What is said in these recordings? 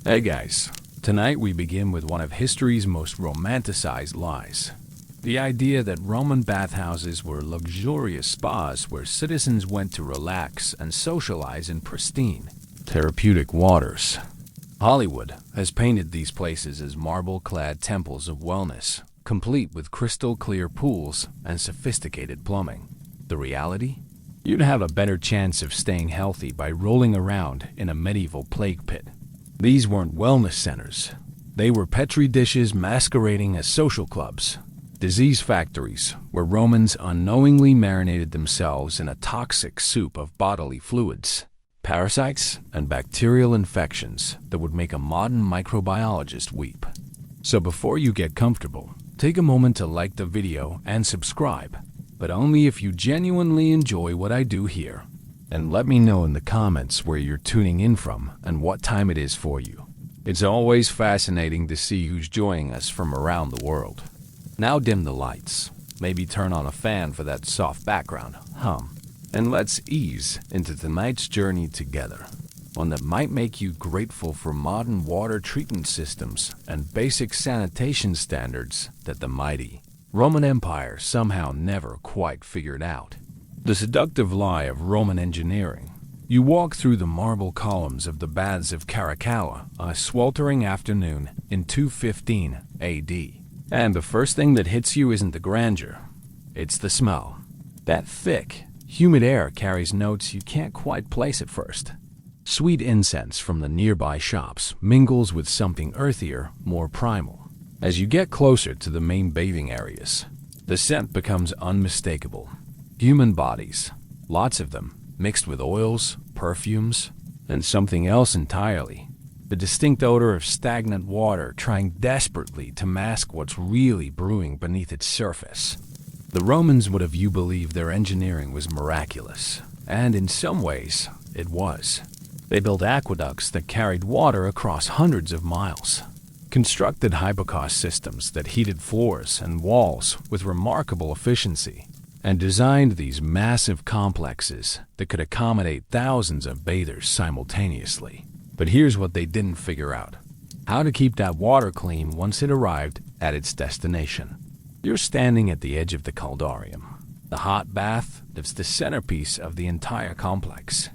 Hey guys, tonight we begin with one of history's most romanticized lies. The idea that Roman bathhouses were luxurious spas where citizens went to relax and socialize in pristine, therapeutic waters. Hollywood has painted these places as marble-clad temples of wellness, complete with crystal-clear pools and sophisticated plumbing. The reality? You'd have a better chance of staying healthy by rolling around in a medieval plague pit. These weren't wellness centers. They were petri dishes masquerading as social clubs, disease factories where Romans unknowingly marinated themselves in a toxic soup of bodily fluids, parasites, and bacterial infections that would make a modern microbiologist weep. So before you get comfortable, take a moment to like the video and subscribe, but only if you genuinely enjoy what I do here. And let me know in the comments where you're tuning in from and what time it is for you. It's always fascinating to see who's joining us from around the world. Now dim the lights, maybe turn on a fan for that soft background hum, and let's ease into tonight's journey together. One that might make you grateful for modern water treatment systems and basic sanitation standards that the mighty Roman Empire somehow never quite figured out. The seductive lie of Roman engineering. You walk through the marble columns of the Baths of Caracalla on a sweltering afternoon in 215 AD. And the first thing that hits you isn't the grandeur, it's the smell. That thick, humid air carries notes you can't quite place at first. Sweet incense from the nearby shops mingles with something earthier, more primal. As you get closer to the main bathing areas, the scent becomes unmistakable. Human bodies, lots of them, mixed with oils, perfumes, and something else entirely. The distinct odor of stagnant water trying desperately to mask what's really brewing beneath its surface. The Romans would have you believe their engineering was miraculous, and in some ways, it was. They built aqueducts that carried water across hundreds of miles, constructed hypocaust systems that heated floors and walls with remarkable efficiency, and designed these massive complexes that could accommodate thousands of bathers simultaneously. But here's what they didn't figure out: how to keep that water clean once it arrived at its destination. You're standing at the edge of the caldarium, the hot bath that's the centerpiece of the entire complex.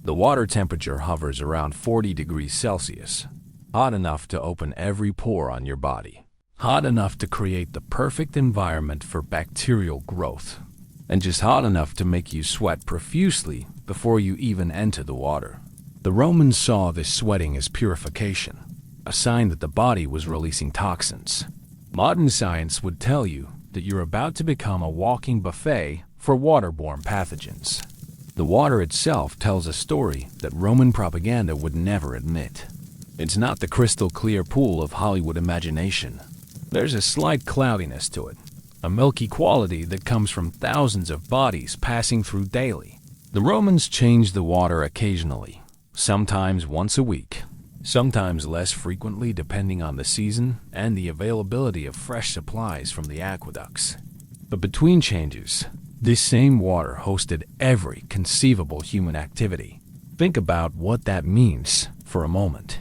The water temperature hovers around 40 degrees Celsius, hot enough to open every pore on your body, hot enough to create the perfect environment for bacterial growth, and just hot enough to make you sweat profusely before you even enter the water. The Romans saw this sweating as purification, a sign that the body was releasing toxins. Modern science would tell you that you're about to become a walking buffet for waterborne pathogens. The water itself tells a story that Roman propaganda would never admit. It's not the crystal clear pool of Hollywood imagination. There's a slight cloudiness to it, a milky quality that comes from thousands of bodies passing through daily. The Romans changed the water occasionally, sometimes once a week, sometimes less frequently depending on the season and the availability of fresh supplies from the aqueducts. But between changes, this same water hosted every conceivable human activity. Think about what that means for a moment.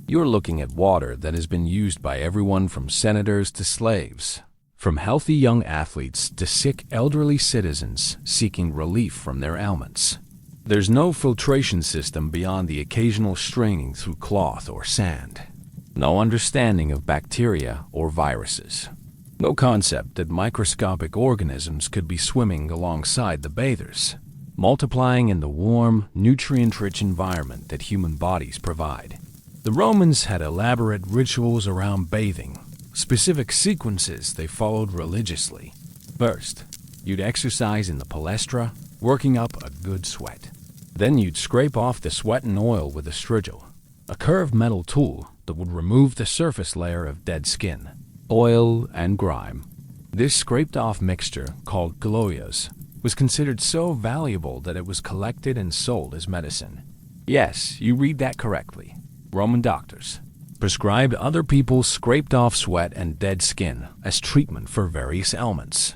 You're looking at water that has been used by everyone from senators to slaves, from healthy young athletes to sick elderly citizens seeking relief from their ailments. There's no filtration system beyond the occasional straining through cloth or sand. No understanding of bacteria or viruses. No concept that microscopic organisms could be swimming alongside the bathers, multiplying in the warm, nutrient-rich environment that human bodies provide. The Romans had elaborate rituals around bathing, specific sequences they followed religiously. First, you'd exercise in the palestra, working up a good sweat. Then you'd scrape off the sweat and oil with a strigil, a curved metal tool that would remove the surface layer of dead skin, oil, and grime. This scraped-off mixture, called gloias, was considered so valuable that it was collected and sold as medicine. Yes, you read that correctly. Roman doctors prescribed other people's scraped-off sweat and dead skin as treatment for various ailments.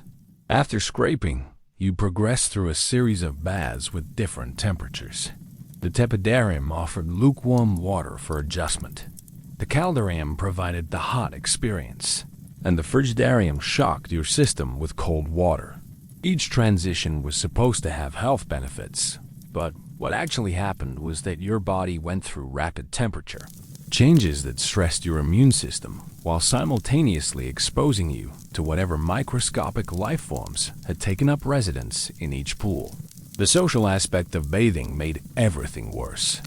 After scraping, you progress through a series of baths with different temperatures. The tepidarium offered lukewarm water for adjustment. The caldarium provided the hot experience, and the frigidarium shocked your system with cold water. Each transition was supposed to have health benefits, but what actually happened was that your body went through rapid temperature changes that stressed your immune system while simultaneously exposing you to whatever microscopic life forms had taken up residence in each pool. The social aspect of bathing made everything worse.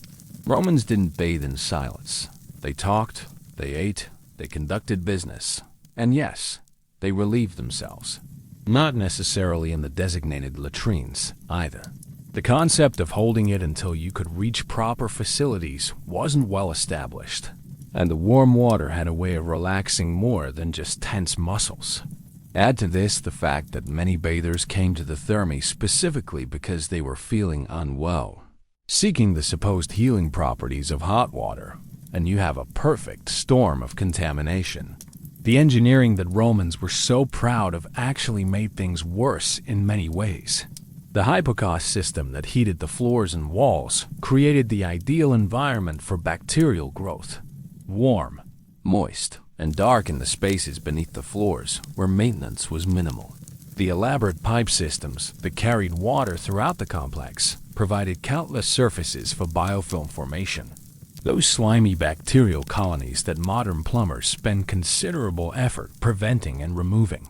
Romans didn't bathe in silence. They talked, they ate, they conducted business, and yes, they relieved themselves. Not necessarily in the designated latrines, either. The concept of holding it until you could reach proper facilities wasn't well established, and the warm water had a way of relaxing more than just tense muscles. Add to this the fact that many bathers came to the thermae specifically because they were feeling unwell, seeking the supposed healing properties of hot water, and you have a perfect storm of contamination. The engineering that Romans were so proud of actually made things worse in many ways. The hypocaust system that heated the floors and walls created the ideal environment for bacterial growth. Warm, moist, and dark in the spaces beneath the floors where maintenance was minimal. The elaborate pipe systems that carried water throughout the complex provided countless surfaces for biofilm formation. Those slimy bacterial colonies that modern plumbers spend considerable effort preventing and removing.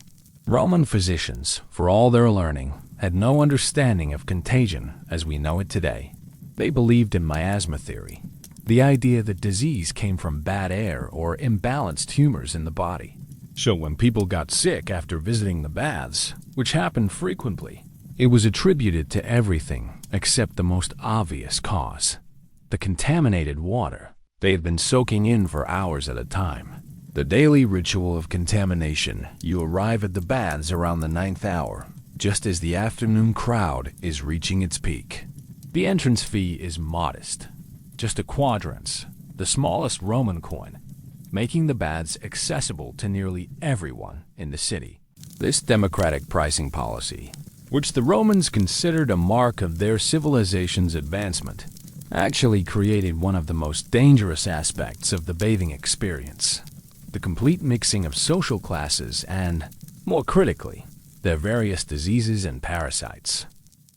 Roman physicians, for all their learning, had no understanding of contagion as we know it today. They believed in miasma theory, the idea that disease came from bad air or imbalanced humors in the body. So when people got sick after visiting the baths, which happened frequently, it was attributed to everything except the most obvious cause: the contaminated water they had been soaking in for hours at a time. The daily ritual of contamination. You arrive at the baths around the 9th hour, just as the afternoon crowd is reaching its peak. The entrance fee is modest, just a quadrans, the smallest Roman coin, making the baths accessible to nearly everyone in the city. This democratic pricing policy, which the Romans considered a mark of their civilization's advancement, actually created one of the most dangerous aspects of the bathing experience: the complete mixing of social classes and, more critically, their various diseases and parasites.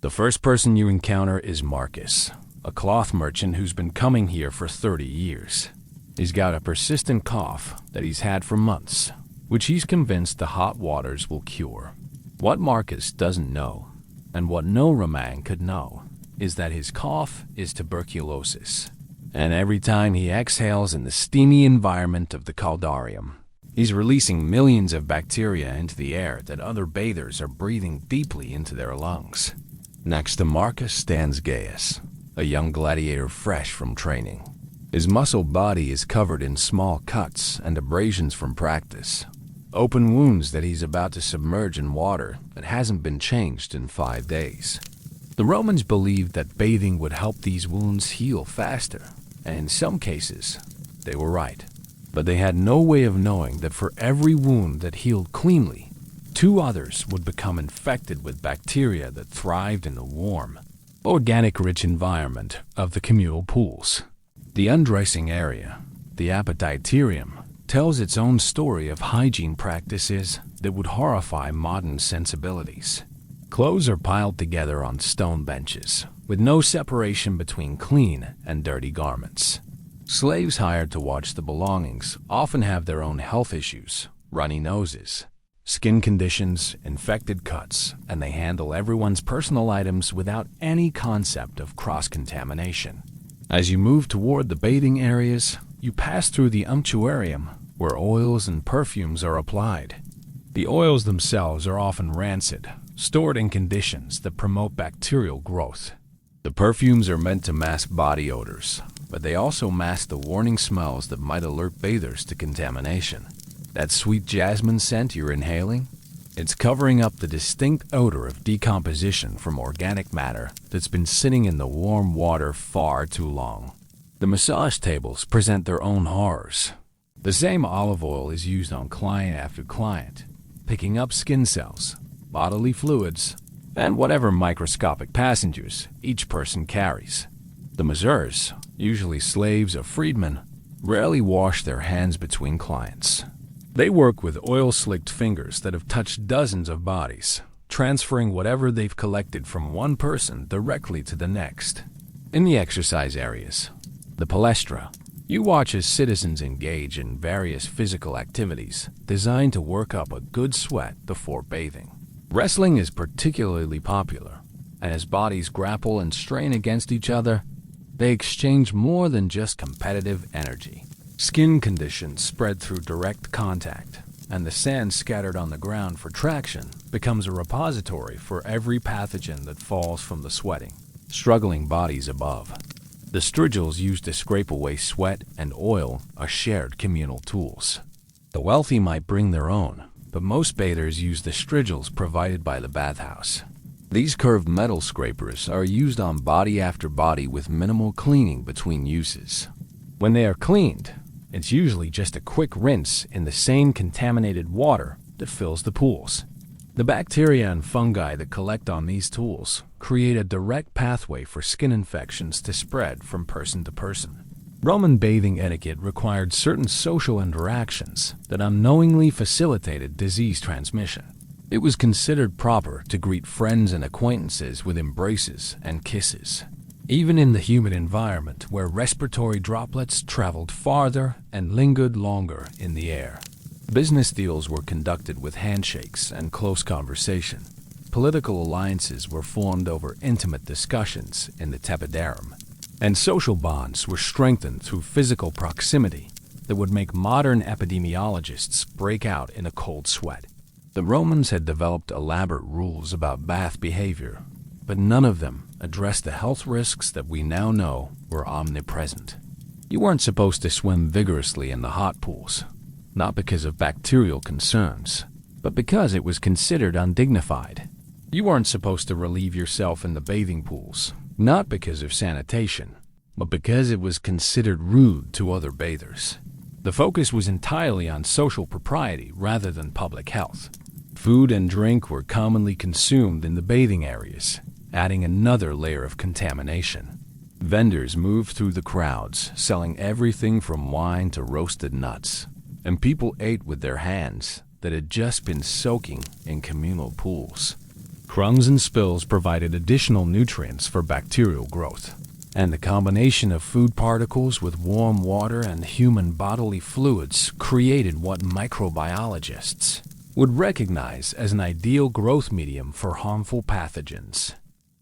The first person you encounter is Marcus, a cloth merchant who's been coming here for 30 years. He's got a persistent cough that he's had for months, which he's convinced the hot waters will cure. What Marcus doesn't know, and what no Roman could know, is that his cough is tuberculosis. And every time he exhales in the steamy environment of the caldarium, he's releasing millions of bacteria into the air that other bathers are breathing deeply into their lungs. Next to Marcus stands Gaius, a young gladiator fresh from training. His muscle body is covered in small cuts and abrasions from practice, open wounds that he's about to submerge in water that hasn't been changed in 5 days. The Romans believed that bathing would help these wounds heal faster, and in some cases, they were right. But they had no way of knowing that for every wound that healed cleanly, 2 others would become infected with bacteria that thrived in the warm, organic-rich environment of the communal pools. The undressing area, the appetiterium, tells its own story of hygiene practices that would horrify modern sensibilities. Clothes are piled together on stone benches, with no separation between clean and dirty garments. Slaves hired to watch the belongings often have their own health issues, runny noses, skin conditions, infected cuts, and they handle everyone's personal items without any concept of cross-contamination. As you move toward the bathing areas, you pass through the umptuarium, where oils and perfumes are applied. The oils themselves are often rancid, stored in conditions that promote bacterial growth. The perfumes are meant to mask body odors, but they also mask the warning smells that might alert bathers to contamination. That sweet jasmine scent you're inhaling? It's covering up the distinct odor of decomposition from organic matter that's been sitting in the warm water far too long. The massage tables present their own horrors. The same olive oil is used on client after client, picking up skin cells, bodily fluids, and whatever microscopic passengers each person carries. The masseurs, usually slaves or freedmen, rarely wash their hands between clients. They work with oil-slicked fingers that have touched dozens of bodies, transferring whatever they've collected from one person directly to the next. In the exercise areas, the palestra, you watch as citizens engage in various physical activities designed to work up a good sweat before bathing. Wrestling is particularly popular, and as bodies grapple and strain against each other, they exchange more than just competitive energy. Skin conditions spread through direct contact, and the sand scattered on the ground for traction becomes a repository for every pathogen that falls from the sweating, struggling bodies above. The strigils used to scrape away sweat and oil are shared communal tools. The wealthy might bring their own, but most bathers use the strigils provided by the bathhouse. These curved metal scrapers are used on body after body with minimal cleaning between uses. When they are cleaned, it's usually just a quick rinse in the same contaminated water that fills the pools. The bacteria and fungi that collect on these tools create a direct pathway for skin infections to spread from person to person. Roman bathing etiquette required certain social interactions that unknowingly facilitated disease transmission. It was considered proper to greet friends and acquaintances with embraces and kisses, even in the humid environment where respiratory droplets traveled farther and lingered longer in the air. Business deals were conducted with handshakes and close conversation. Political alliances were formed over intimate discussions in the tepidarum, and social bonds were strengthened through physical proximity that would make modern epidemiologists break out in a cold sweat. The Romans had developed elaborate rules about bath behavior, but none of them addressed the health risks that we now know were omnipresent. You weren't supposed to swim vigorously in the hot pools, not because of bacterial concerns, but because it was considered undignified. You weren't supposed to relieve yourself in the bathing pools, not because of sanitation, but because it was considered rude to other bathers. The focus was entirely on social propriety rather than public health. Food and drink were commonly consumed in the bathing areas, adding another layer of contamination. Vendors moved through the crowds, selling everything from wine to roasted nuts, and people ate with their hands that had just been soaking in communal pools. Crumbs and spills provided additional nutrients for bacterial growth, and the combination of food particles with warm water and human bodily fluids created what microbiologists would recognize as an ideal growth medium for harmful pathogens.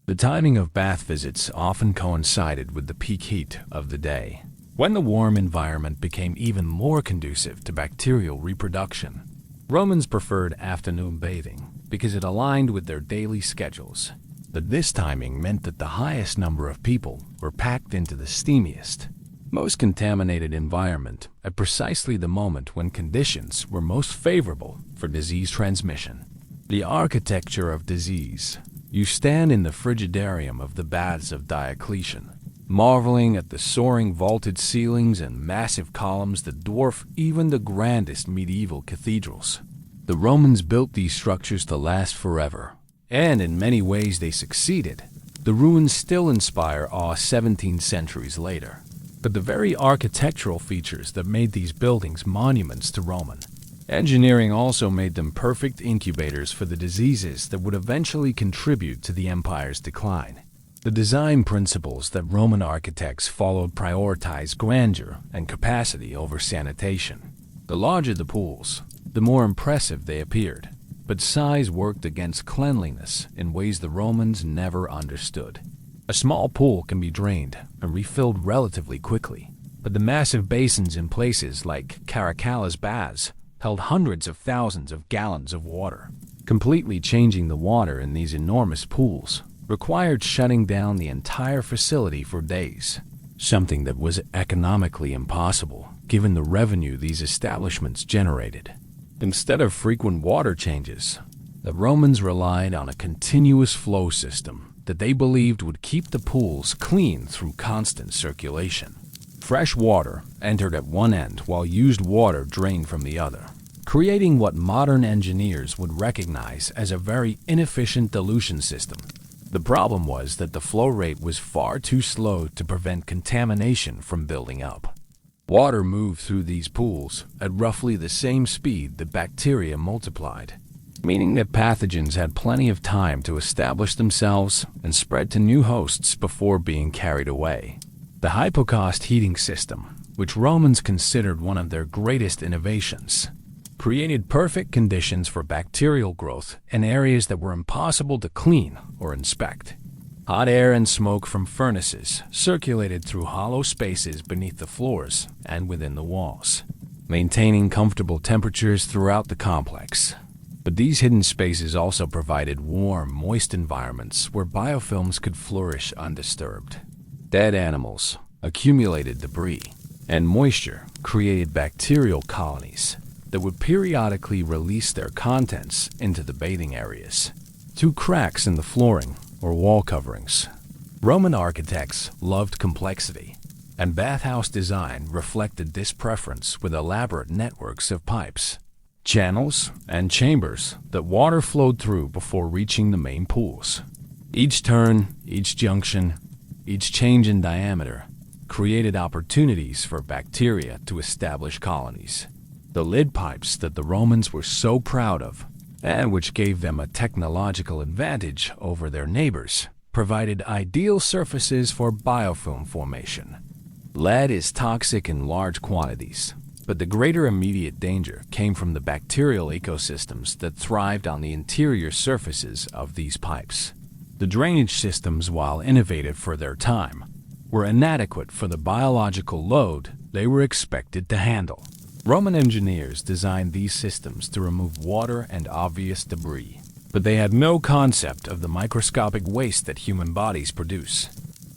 The timing of bath visits often coincided with the peak heat of the day, when the warm environment became even more conducive to bacterial reproduction. Romans preferred afternoon bathing because it aligned with their daily schedules. But this timing meant that the highest number of people were packed into the steamiest, most contaminated environment at precisely the moment when conditions were most favorable for disease transmission. The architecture of disease. You stand in the frigidarium of the baths of Diocletian, marveling at the soaring vaulted ceilings and massive columns that dwarf even the grandest medieval cathedrals. The Romans built these structures to last forever, and in many ways they succeeded. The ruins still inspire awe 17 centuries later. But the very architectural features that made these buildings monuments to Roman engineering also made them perfect incubators for the diseases that would eventually contribute to the empire's decline. The design principles that Roman architects followed prioritized grandeur and capacity over sanitation. The larger the pools, the more impressive they appeared, but size worked against cleanliness in ways the Romans never understood. A small pool can be drained and refilled relatively quickly, but the massive basins in places like Caracalla's baths held hundreds of thousands of gallons of water. Completely changing the water in these enormous pools required shutting down the entire facility for days, something that was economically impossible given the revenue these establishments generated. Instead of frequent water changes, the Romans relied on a continuous flow system that they believed would keep the pools clean through constant circulation. Fresh water entered at one end while used water drained from the other, creating what modern engineers would recognize as a very inefficient dilution system. The problem was that the flow rate was far too slow to prevent contamination from building up. Water moved through these pools at roughly the same speed that bacteria multiplied, meaning that pathogens had plenty of time to establish themselves and spread to new hosts before being carried away. The hypocaust heating system, which Romans considered one of their greatest innovations, created perfect conditions for bacterial growth in areas that were impossible to clean or inspect. Hot air and smoke from furnaces circulated through hollow spaces beneath the floors and within the walls, maintaining comfortable temperatures throughout the complex. But these hidden spaces also provided warm, moist environments where biofilms could flourish undisturbed. Dead animals, accumulated debris, and moisture created bacterial colonies that would periodically release their contents into the bathing areas, through cracks in the flooring or wall coverings. Roman architects loved complexity, and bathhouse design reflected this preference with elaborate networks of pipes, channels, and chambers that water flowed through before reaching the main pools. Each turn, each junction, each change in diameter created opportunities for bacteria to establish colonies. The lid pipes that the Romans were so proud of, and which gave them a technological advantage over their neighbors, provided ideal surfaces for biofilm formation. Lead is toxic in large quantities, but the greater immediate danger came from the bacterial ecosystems that thrived on the interior surfaces of these pipes. The drainage systems, while innovative for their time, were inadequate for the biological load they were expected to handle. Roman engineers designed these systems to remove water and obvious debris, but they had no concept of the microscopic waste that human bodies produce.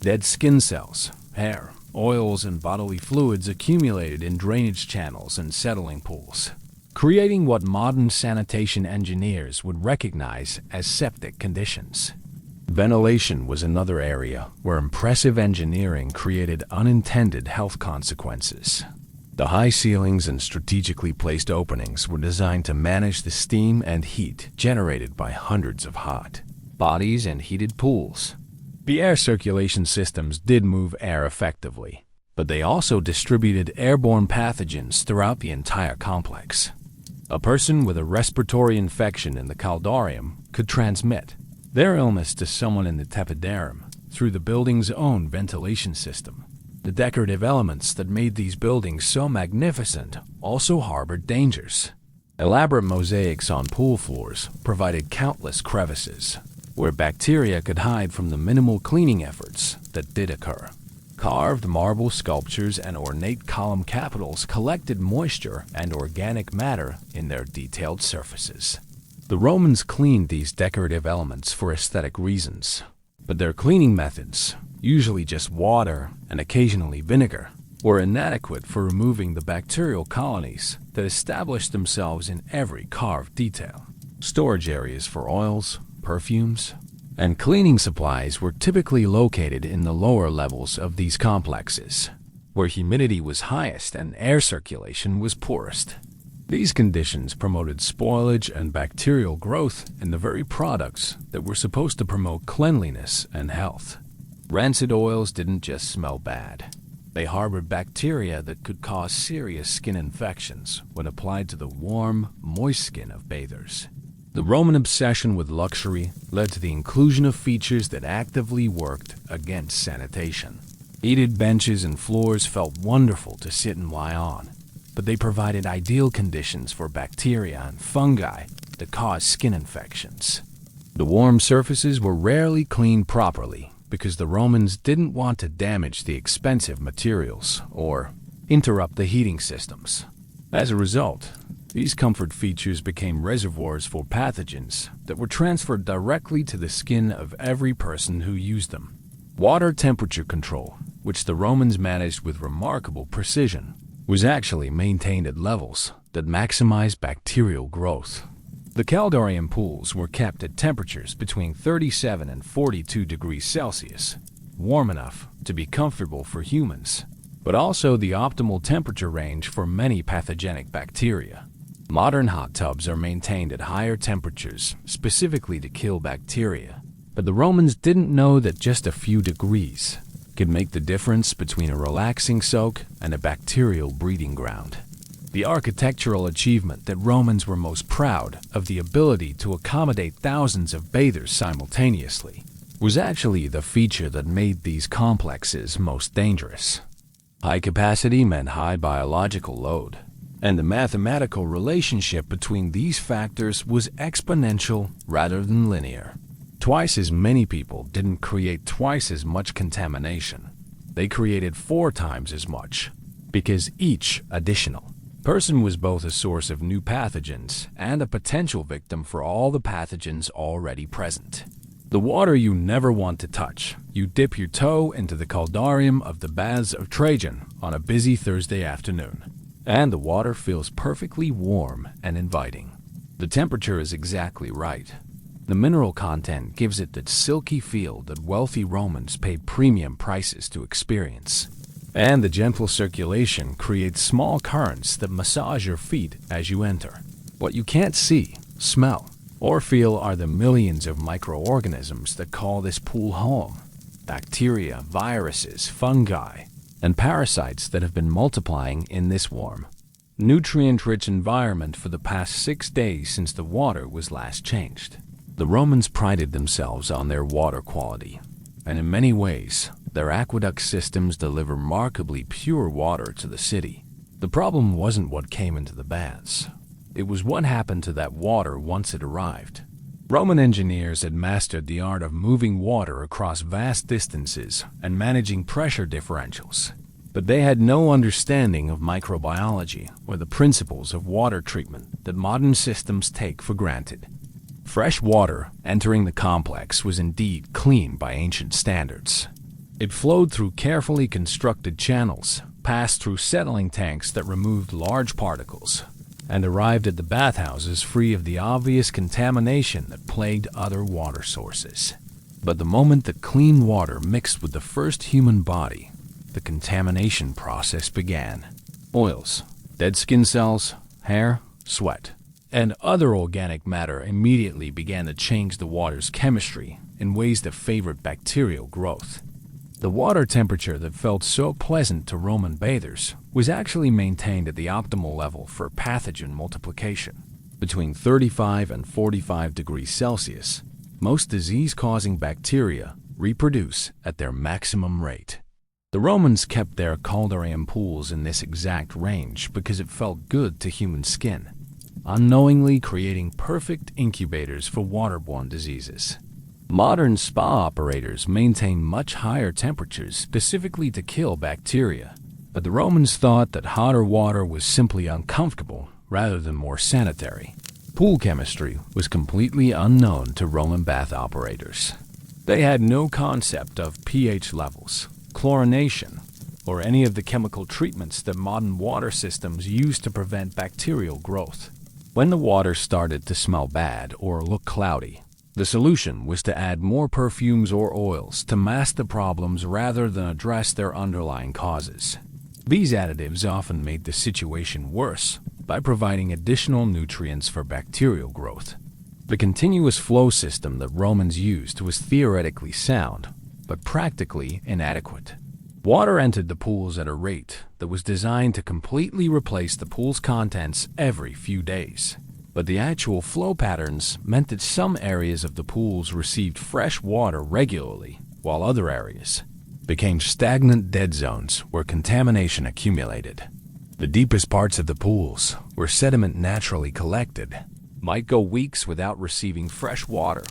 Dead skin cells, hair, oils, and bodily fluids accumulated in drainage channels and settling pools, creating what modern sanitation engineers would recognize as septic conditions. Ventilation was another area where impressive engineering created unintended health consequences. The high ceilings and strategically placed openings were designed to manage the steam and heat generated by hundreds of hot bodies and heated pools. The air circulation systems did move air effectively, but they also distributed airborne pathogens throughout the entire complex. A person with a respiratory infection in the caldarium could transmit their illness to someone in the tepidarum through the building's own ventilation system. The decorative elements that made these buildings so magnificent also harbored dangers. Elaborate mosaics on pool floors provided countless crevices, where bacteria could hide from the minimal cleaning efforts that did occur. Carved marble sculptures and ornate column capitals collected moisture and organic matter in their detailed surfaces. The Romans cleaned these decorative elements for aesthetic reasons, but their cleaning methods, usually just water and occasionally vinegar, were inadequate for removing the bacterial colonies that established themselves in every carved detail. Storage areas for oils, perfumes, and cleaning supplies were typically located in the lower levels of these complexes, where humidity was highest and air circulation was poorest. These conditions promoted spoilage and bacterial growth in the very products that were supposed to promote cleanliness and health. Rancid oils didn't just smell bad. They harbored bacteria that could cause serious skin infections when applied to the warm, moist skin of bathers. The Roman obsession with luxury led to the inclusion of features that actively worked against sanitation. Heated benches and floors felt wonderful to sit and lie on, but they provided ideal conditions for bacteria and fungi that cause skin infections. The warm surfaces were rarely cleaned properly because the Romans didn't want to damage the expensive materials or interrupt the heating systems. As a result, these comfort features became reservoirs for pathogens that were transferred directly to the skin of every person who used them. Water temperature control, which the Romans managed with remarkable precision, was actually maintained at levels that maximized bacterial growth. The caldarium pools were kept at temperatures between 37 and 42 degrees Celsius, warm enough to be comfortable for humans, but also the optimal temperature range for many pathogenic bacteria. Modern hot tubs are maintained at higher temperatures specifically to kill bacteria, but the Romans didn't know that just a few degrees could make the difference between a relaxing soak and a bacterial breeding ground. The architectural achievement that Romans were most proud of, the ability to accommodate thousands of bathers simultaneously, was actually the feature that made these complexes most dangerous. High capacity meant high biological load, and the mathematical relationship between these factors was exponential rather than linear. Twice as many people didn't create twice as much contamination. They created 4 times as much, because each additional person was both a source of new pathogens and a potential victim for all the pathogens already present. The water you never want to touch. You dip your toe into the caldarium of the Baths of Trajan on a busy Thursday afternoon, and the water feels perfectly warm and inviting. The temperature is exactly right. The mineral content gives it that silky feel that wealthy Romans paid premium prices to experience. And the gentle circulation creates small currents that massage your feet as you enter. What you can't see, smell, or feel are the millions of microorganisms that call this pool home. Bacteria, viruses, fungi, and parasites that have been multiplying in this warm, nutrient-rich environment for the past 6 days since the water was last changed. The Romans prided themselves on their water quality, and in many ways, their aqueduct systems deliver remarkably pure water to the city. The problem wasn't what came into the baths. It was what happened to that water once it arrived. Roman engineers had mastered the art of moving water across vast distances and managing pressure differentials, but they had no understanding of microbiology or the principles of water treatment that modern systems take for granted. Fresh water entering the complex was indeed clean by ancient standards. It flowed through carefully constructed channels, passed through settling tanks that removed large particles, and arrived at the bathhouses free of the obvious contamination that plagued other water sources. But the moment that clean water mixed with the first human body, the contamination process began. Oils, dead skin cells, hair, sweat, and other organic matter immediately began to change the water's chemistry in ways that favored bacterial growth. The water temperature that felt so pleasant to Roman bathers was actually maintained at the optimal level for pathogen multiplication. Between 35 and 45 degrees Celsius, most disease-causing bacteria reproduce at their maximum rate. The Romans kept their caldarium pools in this exact range because it felt good to human skin, unknowingly creating perfect incubators for waterborne diseases. Modern spa operators maintain much higher temperatures specifically to kill bacteria, but the Romans thought that hotter water was simply uncomfortable rather than more sanitary. Pool chemistry was completely unknown to Roman bath operators. They had no concept of pH levels, chlorination, or any of the chemical treatments that modern water systems use to prevent bacterial growth. When the water started to smell bad or look cloudy, the solution was to add more perfumes or oils to mask the problems rather than address their underlying causes. These additives often made the situation worse by providing additional nutrients for bacterial growth. The continuous flow system that Romans used was theoretically sound, but practically inadequate. Water entered the pools at a rate that was designed to completely replace the pool's contents every few days. But the actual flow patterns meant that some areas of the pools received fresh water regularly, while other areas became stagnant dead zones where contamination accumulated. The deepest parts of the pools, where sediment naturally collected, might go weeks without receiving fresh water,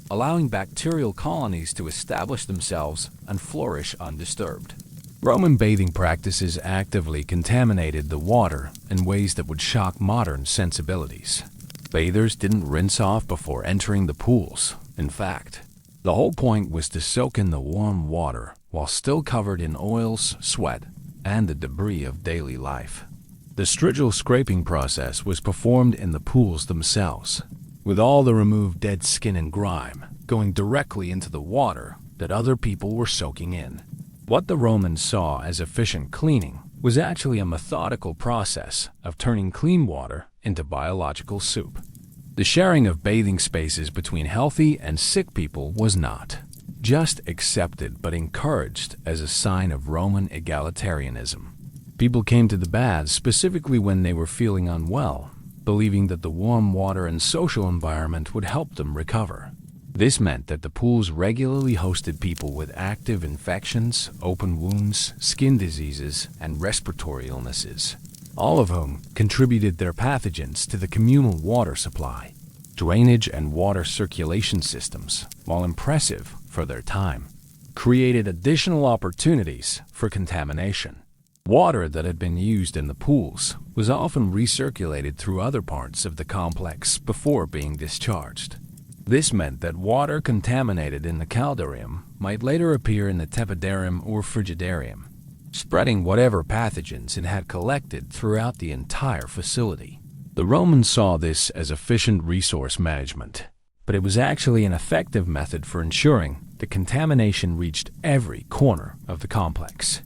allowing bacterial colonies to establish themselves and flourish undisturbed. Roman bathing practices actively contaminated the water in ways that would shock modern sensibilities. Bathers didn't rinse off before entering the pools. In fact, the whole point was to soak in the warm water while still covered in oils, sweat, and the debris of daily life. The strigil scraping process was performed in the pools themselves, with all the removed dead skin and grime going directly into the water that other people were soaking in. What the Romans saw as efficient cleaning was actually a methodical process of turning clean water into biological soup. The sharing of bathing spaces between healthy and sick people was not. just accepted but encouraged as a sign of Roman egalitarianism. People came to the baths specifically when they were feeling unwell, believing that the warm water and social environment would help them recover. This meant that the pools regularly hosted people with active infections, open wounds, skin diseases, and respiratory illnesses, all of whom contributed their pathogens to the communal water supply. Drainage and water circulation systems, while impressive for their time, created additional opportunities for contamination. Water that had been used in the pools was often recirculated through other parts of the complex before being discharged. This meant that water contaminated in the caldarium might later appear in the tepidarium or frigidarium, spreading whatever pathogens it had collected throughout the entire facility. The Romans saw this as efficient resource management, but it was actually an effective method for ensuring the contamination reached every corner of the complex.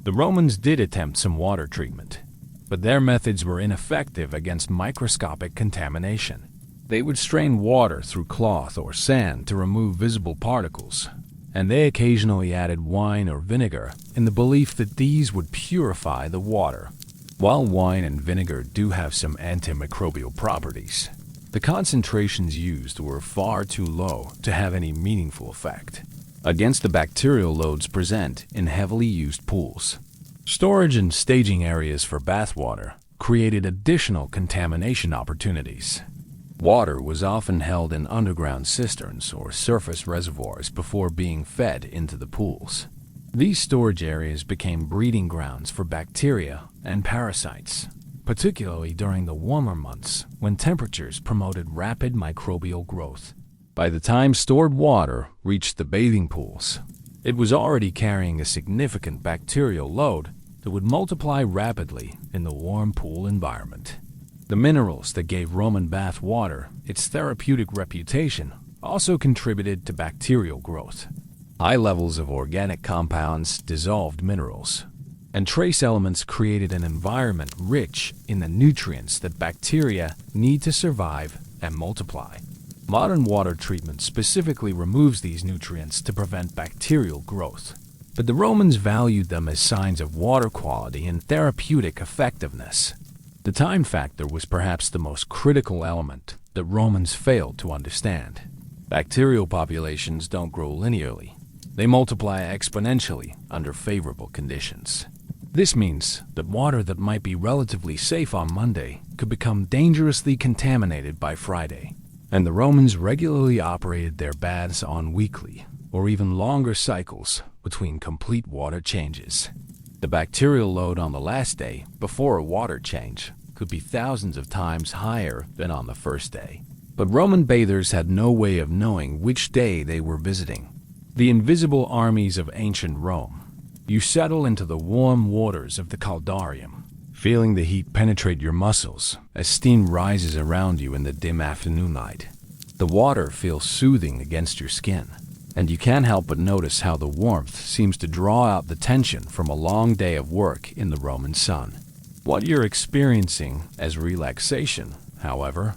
The Romans did attempt some water treatment, but their methods were ineffective against microscopic contamination. They would strain water through cloth or sand to remove visible particles, and they occasionally added wine or vinegar in the belief that these would purify the water. While wine and vinegar do have some antimicrobial properties, the concentrations used were far too low to have any meaningful effect against the bacterial loads present in heavily used pools. Storage and staging areas for bathwater created additional contamination opportunities. Water was often held in underground cisterns or surface reservoirs before being fed into the pools. These storage areas became breeding grounds for bacteria and parasites, particularly during the warmer months when temperatures promoted rapid microbial growth. By the time stored water reached the bathing pools, it was already carrying a significant bacterial load that would multiply rapidly in the warm pool environment. The minerals that gave Roman bath water its therapeutic reputation also contributed to bacterial growth. High levels of organic compounds, dissolved minerals, and trace elements created an environment rich in the nutrients that bacteria need to survive and multiply. Modern water treatment specifically removes these nutrients to prevent bacterial growth, but the Romans valued them as signs of water quality and therapeutic effectiveness. The time factor was perhaps the most critical element that Romans failed to understand. Bacterial populations don't grow linearly. They multiply exponentially under favorable conditions. This means that water that might be relatively safe on Monday could become dangerously contaminated by Friday, and the Romans regularly operated their baths on weekly or even longer cycles between complete water changes. The bacterial load on the last day before a water change could be thousands of times higher than on the first day. But Roman bathers had no way of knowing which day they were visiting. The invisible armies of ancient Rome. You settle into the warm waters of the caldarium, feeling the heat penetrate your muscles as steam rises around you in the dim afternoon light. The water feels soothing against your skin, and you can't help but notice how the warmth seems to draw out the tension from a long day of work in the Roman sun. What you're experiencing as relaxation, however,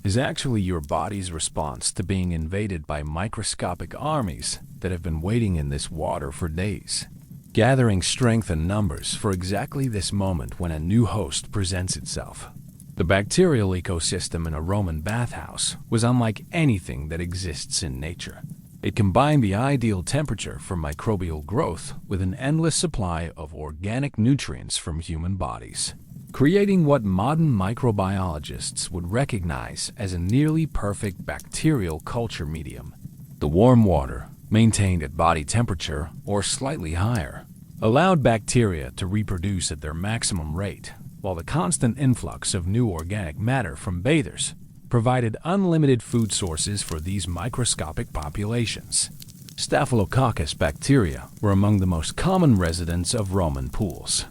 is actually your body's response to being invaded by microscopic armies that have been waiting in this water for days, gathering strength and numbers for exactly this moment when a new host presents itself. The bacterial ecosystem in a Roman bathhouse was unlike anything that exists in nature. It combined the ideal temperature for microbial growth with an endless supply of organic nutrients from human bodies, creating what modern microbiologists would recognize as a nearly perfect bacterial culture medium. The warm water, maintained at body temperature or slightly higher, allowed bacteria to reproduce at their maximum rate, while the constant influx of new organic matter from bathers provided unlimited food sources for these microscopic populations. Staphylococcus bacteria were among the most common residents of Roman pools.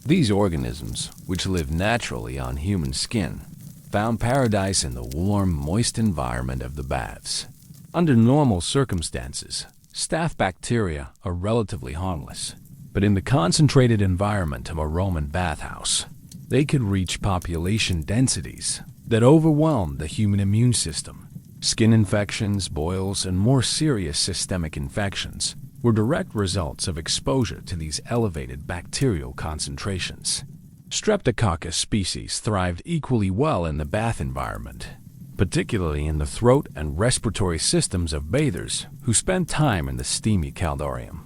These organisms, which live naturally on human skin, found paradise in the warm, moist environment of the baths. Under normal circumstances, staph bacteria are relatively harmless, but in the concentrated environment of a Roman bathhouse, they could reach population densities that overwhelmed the human immune system. Skin infections, boils, and more serious systemic infections were direct results of exposure to these elevated bacterial concentrations. Streptococcus species thrived equally well in the bath environment, particularly in the throat and respiratory systems of bathers who spent time in the steamy caldarium.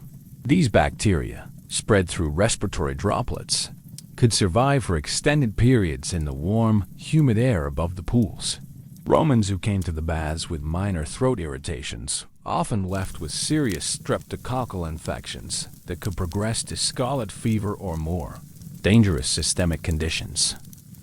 These bacteria, spread through respiratory droplets, could survive for extended periods in the warm, humid air above the pools. Romans who came to the baths with minor throat irritations often left with serious streptococcal infections that could progress to scarlet fever or more dangerous systemic conditions.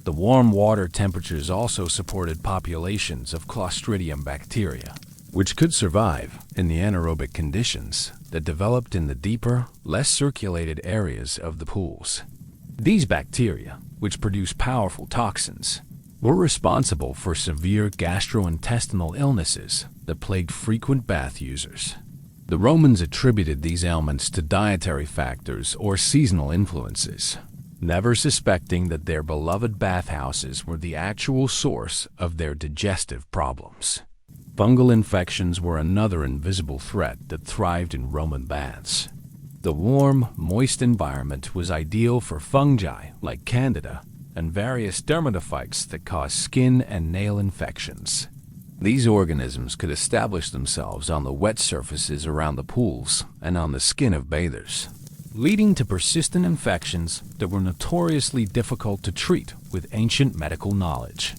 The warm water temperatures also supported populations of Clostridium bacteria, which could survive in the anaerobic conditions that developed in the deeper, less circulated areas of the pools. These bacteria, which produce powerful toxins, were responsible for severe gastrointestinal illnesses that plagued frequent bath users. The Romans attributed these ailments to dietary factors or seasonal influences, never suspecting that their beloved bathhouses were the actual source of their digestive problems. Fungal infections were another invisible threat that thrived in Roman baths. The warm, moist environment was ideal for fungi like Candida and various dermatophytes that cause skin and nail infections. These organisms could establish themselves on the wet surfaces around the pools and on the skin of bathers, leading to persistent infections that were notoriously difficult to treat with ancient medical knowledge.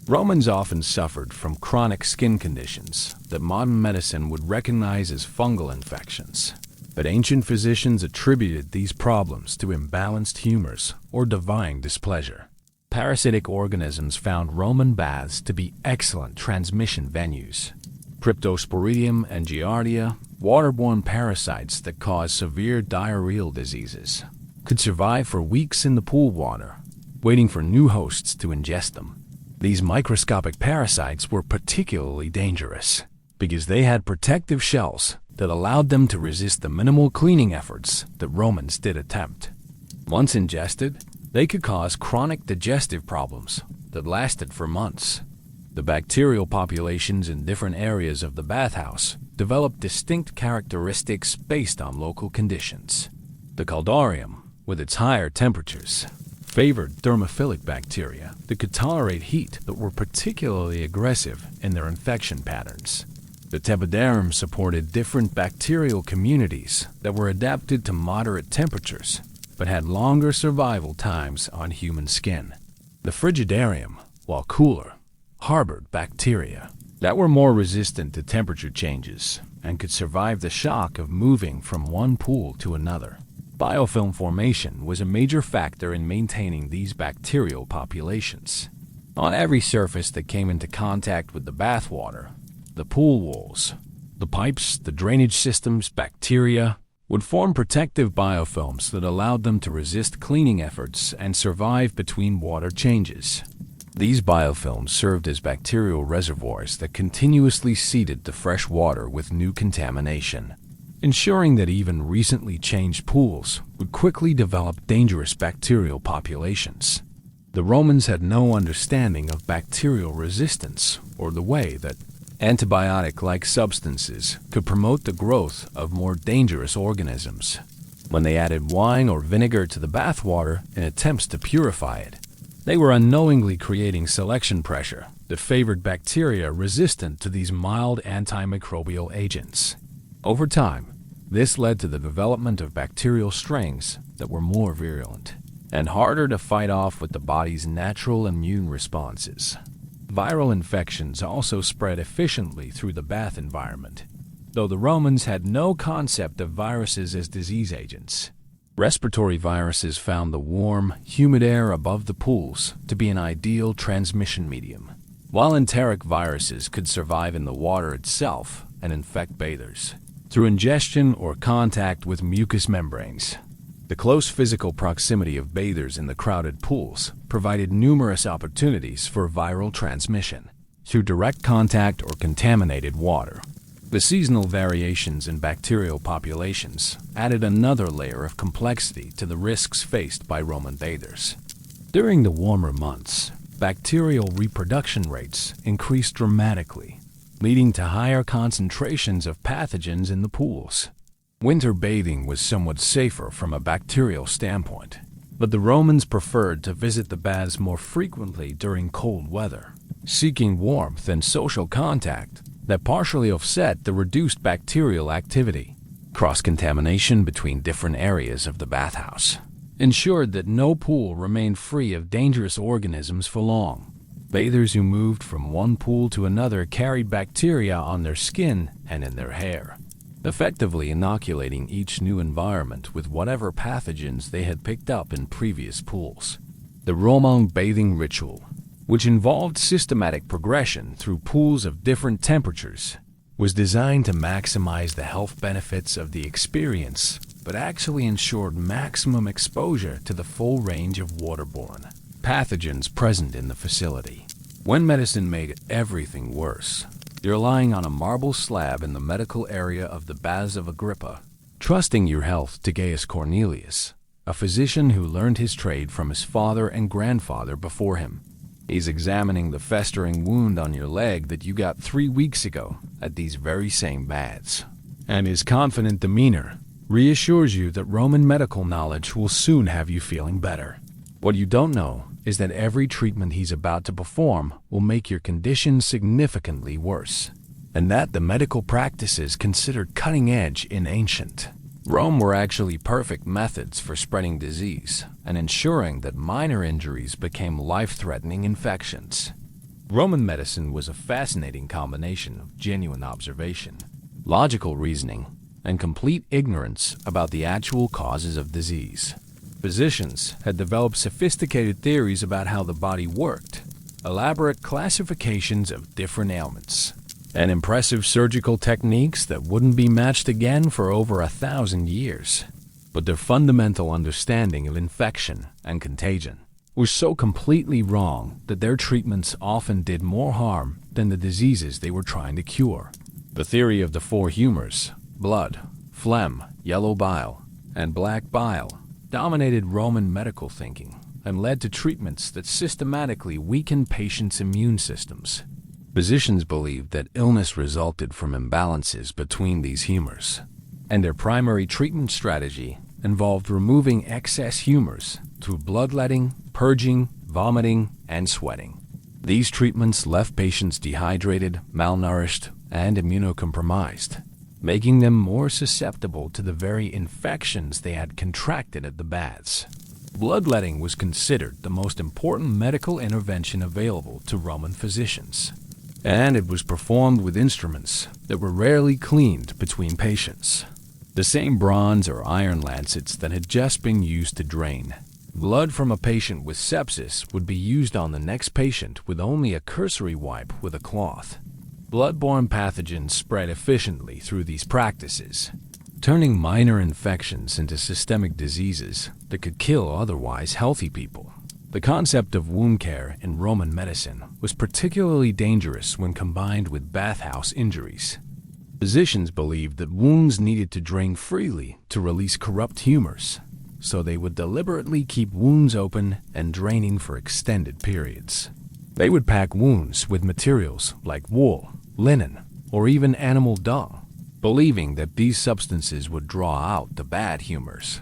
Romans often suffered from chronic skin conditions that modern medicine would recognize as fungal infections, but ancient physicians attributed these problems to imbalanced humors or divine displeasure. Parasitic organisms found Roman baths to be excellent transmission venues. Cryptosporidium and Giardia, waterborne parasites that cause severe diarrheal diseases, could survive for weeks in the pool water, waiting for new hosts to ingest them. These microscopic parasites were particularly dangerous because they had protective shells that allowed them to resist the minimal cleaning efforts that Romans did attempt. Once ingested, they could cause chronic digestive problems that lasted for months. The bacterial populations in different areas of the bathhouse developed distinct characteristics based on local conditions. The caldarium, with its higher temperatures, favored thermophilic bacteria that could tolerate heat but were particularly aggressive in their infection patterns. The tepidarum supported different bacterial communities that were adapted to moderate temperatures but had longer survival times on human skin. The frigidarium, while cooler, harbored bacteria that were more resistant to temperature changes and could survive the shock of moving from one pool to another. Biofilm formation was a major factor in maintaining these bacterial populations. On every surface that came into contact with the bathwater, the pool walls, the pipes, the drainage systems, bacteria would form protective biofilms that allowed them to resist cleaning efforts and survive between water changes. These biofilms served as bacterial reservoirs that continuously seeded the fresh water with new contamination, ensuring that even recently changed pools would quickly develop dangerous bacterial populations. The Romans had no understanding of bacterial resistance or the way that antibiotic-like substances could promote the growth of more dangerous organisms. When they added wine or vinegar to the bathwater in attempts to purify it, they were unknowingly creating selection pressure that favored bacteria resistant to these mild antimicrobial agents. Over time, this led to the development of bacterial strains that were more virulent and harder to fight off with the body's natural immune responses. Viral infections also spread efficiently through the bath environment, though the Romans had no concept of viruses as disease agents. Respiratory viruses found the warm, humid air above the pools to be an ideal transmission medium, while enteric viruses could survive in the water itself and infect bathers through ingestion or contact with mucous membranes. The close physical proximity of bathers in the crowded pools provided numerous opportunities for viral transmission through direct contact or contaminated water. The seasonal variations in bacterial populations added another layer of complexity to the risks faced by Roman bathers. During the warmer months, bacterial reproduction rates increased dramatically, leading to higher concentrations of pathogens in the pools. Winter bathing was somewhat safer from a bacterial standpoint, but the Romans preferred to visit the baths more frequently during cold weather, seeking warmth and social contact that partially offset the reduced bacterial activity. Cross-contamination between different areas of the bathhouse ensured that no pool remained free of dangerous organisms for long. Bathers who moved from one pool to another carried bacteria on their skin and in their hair, effectively inoculating each new environment with whatever pathogens they had picked up in previous pools. The Roman bathing ritual, which involved systematic progression through pools of different temperatures, was designed to maximize the health benefits of the experience, but actually ensured maximum exposure to the full range of waterborne pathogens present in the facility. When medicine made everything worse, you're lying on a marble slab in the medical area of the Baths of Agrippa, trusting your health to Gaius Cornelius, a physician who learned his trade from his father and grandfather before him. He's examining the festering wound on your leg that you got 3 weeks ago at these very same baths. And his confident demeanor reassures you that Roman medical knowledge will soon have you feeling better. What you don't know is that every treatment he's about to perform will make your condition significantly worse, and that the medical practices considered cutting edge in ancient Rome were actually perfect methods for spreading disease and ensuring that minor injuries became life-threatening infections. Roman medicine was a fascinating combination of genuine observation, logical reasoning, and complete ignorance about the actual causes of disease. Physicians had developed sophisticated theories about how the body worked, elaborate classifications of different ailments, and impressive surgical techniques that wouldn't be matched again for over 1,000 years. But their fundamental understanding of infection and contagion was so completely wrong that their treatments often did more harm than the diseases they were trying to cure. The theory of the four humors, blood, phlegm, yellow bile, and black bile, dominated Roman medical thinking and led to treatments that systematically weakened patients' immune systems. Physicians believed that illness resulted from imbalances between these humors, and their primary treatment strategy involved removing excess humors through bloodletting, purging, vomiting, and sweating. These treatments left patients dehydrated, malnourished, and immunocompromised, making them more susceptible to the very infections they had contracted at the baths. Bloodletting was considered the most important medical intervention available to Roman physicians, and it was performed with instruments that were rarely cleaned between patients. The same bronze or iron lancets that had just been used to drain blood from a patient with sepsis would be used on the next patient with only a cursory wipe with a cloth. Bloodborne pathogens spread efficiently through these practices, turning minor infections into systemic diseases that could kill otherwise healthy people. The concept of wound care in Roman medicine was particularly dangerous when combined with bathhouse injuries. Physicians believed that wounds needed to drain freely to release corrupt humors, so they would deliberately keep wounds open and draining for extended periods. They would pack wounds with materials like wool, linen, or even animal dung, believing that these substances would draw out the bad humors.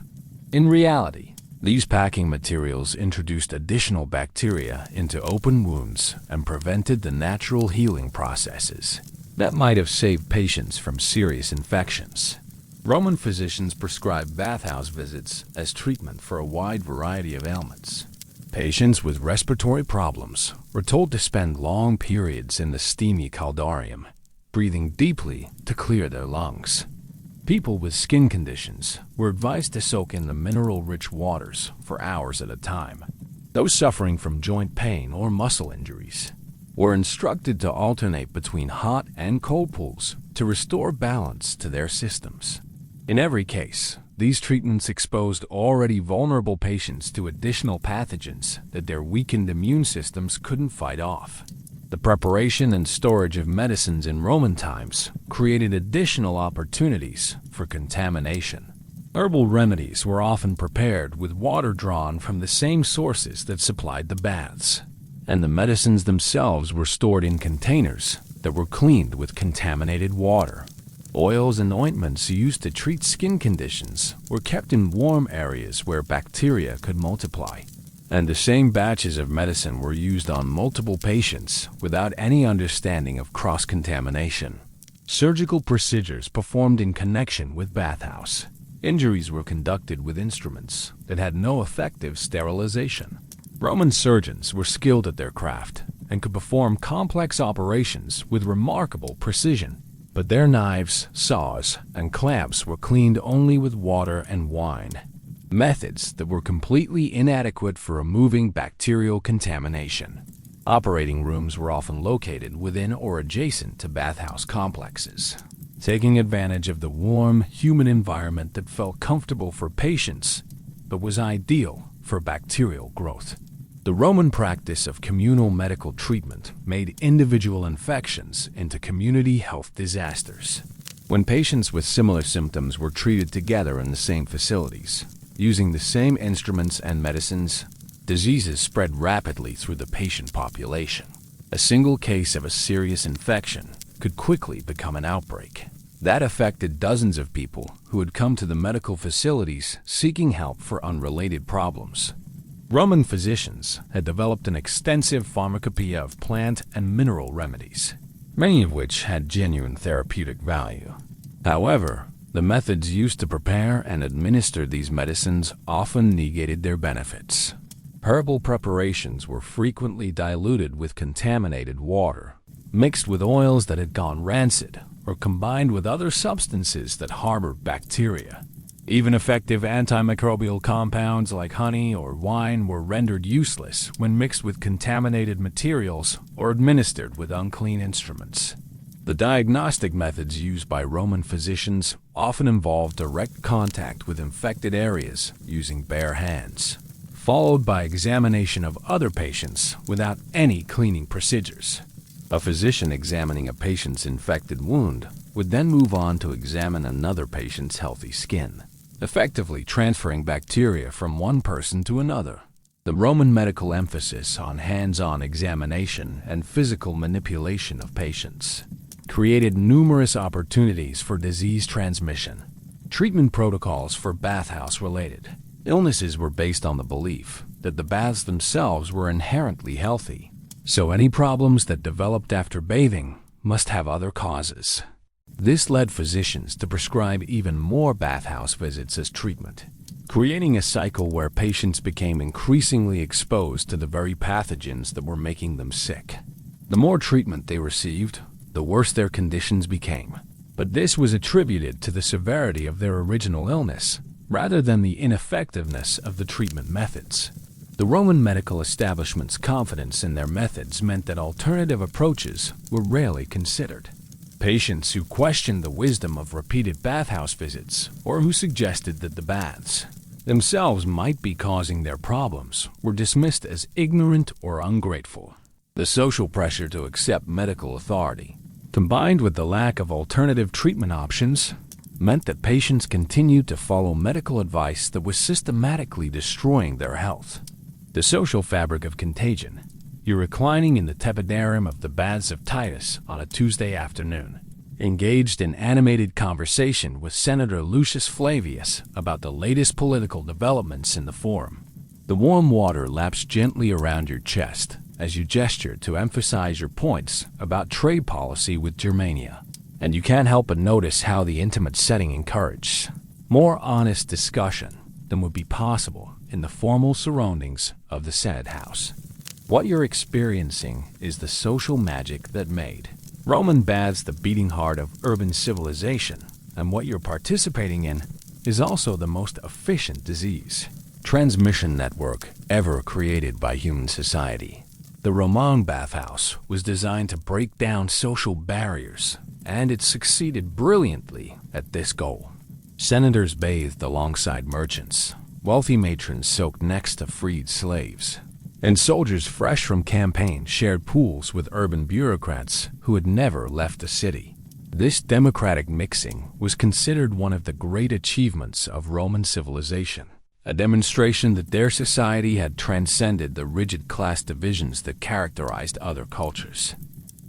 In reality, these packing materials introduced additional bacteria into open wounds and prevented the natural healing processes that might have saved patients from serious infections. Roman physicians prescribed bathhouse visits as treatment for a wide variety of ailments. Patients with respiratory problems were told to spend long periods in the steamy caldarium, breathing deeply to clear their lungs. People with skin conditions were advised to soak in the mineral-rich waters for hours at a time. Those suffering from joint pain or muscle injuries were instructed to alternate between hot and cold pools to restore balance to their systems. In every case, these treatments exposed already vulnerable patients to additional pathogens that their weakened immune systems couldn't fight off. The preparation and storage of medicines in Roman times created additional opportunities for contamination. Herbal remedies were often prepared with water drawn from the same sources that supplied the baths, and the medicines themselves were stored in containers that were cleaned with contaminated water. Oils and ointments used to treat skin conditions were kept in warm areas where bacteria could multiply. And the same batches of medicine were used on multiple patients without any understanding of cross-contamination. Surgical procedures performed in connection with bathhouse. Injuries were conducted with instruments that had no effective sterilization. Roman surgeons were skilled at their craft and could perform complex operations with remarkable precision. But their knives, saws, and clamps were cleaned only with water and wine, methods that were completely inadequate for removing bacterial contamination. Operating rooms were often located within or adjacent to bathhouse complexes, taking advantage of the warm, humid environment that felt comfortable for patients but was ideal for bacterial growth. The Roman practice of communal medical treatment made individual infections into community health disasters. When patients with similar symptoms were treated together in the same facilities, using the same instruments and medicines, diseases spread rapidly through the patient population. A single case of a serious infection could quickly become an outbreak. That affected dozens of people who had come to the medical facilities seeking help for unrelated problems. Roman physicians had developed an extensive pharmacopoeia of plant and mineral remedies, many of which had genuine therapeutic value. However, the methods used to prepare and administer these medicines often negated their benefits. Herbal preparations were frequently diluted with contaminated water, mixed with oils that had gone rancid, or combined with other substances that harbored bacteria. Even effective antimicrobial compounds like honey or wine were rendered useless when mixed with contaminated materials or administered with unclean instruments. The diagnostic methods used by Roman physicians often involved direct contact with infected areas using bare hands, followed by examination of other patients without any cleaning procedures. A physician examining a patient's infected wound would then move on to examine another patient's healthy skin, effectively transferring bacteria from one person to another. The Roman medical emphasis on hands-on examination and physical manipulation of patients created numerous opportunities for disease transmission. Treatment protocols for bathhouse-related illnesses were based on the belief that the baths themselves were inherently healthy, so any problems that developed after bathing must have other causes. This led physicians to prescribe even more bathhouse visits as treatment, creating a cycle where patients became increasingly exposed to the very pathogens that were making them sick. The more treatment they received, the worse their conditions became. But this was attributed to the severity of their original illness, rather than the ineffectiveness of the treatment methods. The Roman medical establishment's confidence in their methods meant that alternative approaches were rarely considered. Patients who questioned the wisdom of repeated bathhouse visits, or who suggested that the baths themselves might be causing their problems, were dismissed as ignorant or ungrateful. The social pressure to accept medical authority, combined with the lack of alternative treatment options, meant that patients continued to follow medical advice that was systematically destroying their health. The social fabric of contagion. You're reclining in the tepidarium of the Baths of Titus on a Tuesday afternoon, engaged in animated conversation with Senator Lucius Flavius about the latest political developments in the forum. The warm water laps gently around your chest as you gesture to emphasize your points about trade policy with Germania, and you can't help but notice how the intimate setting encouraged more honest discussion than would be possible in the formal surroundings of the Senate House. What you're experiencing is the social magic that made Roman baths the beating heart of urban civilization, and what you're participating in is also the most efficient disease transmission network ever created by human society. The Roman bathhouse was designed to break down social barriers, and it succeeded brilliantly at this goal. Senators bathed alongside merchants, wealthy matrons soaked next to freed slaves, and soldiers fresh from campaign shared pools with urban bureaucrats who had never left the city. This democratic mixing was considered one of the great achievements of Roman civilization, a demonstration that their society had transcended the rigid class divisions that characterized other cultures.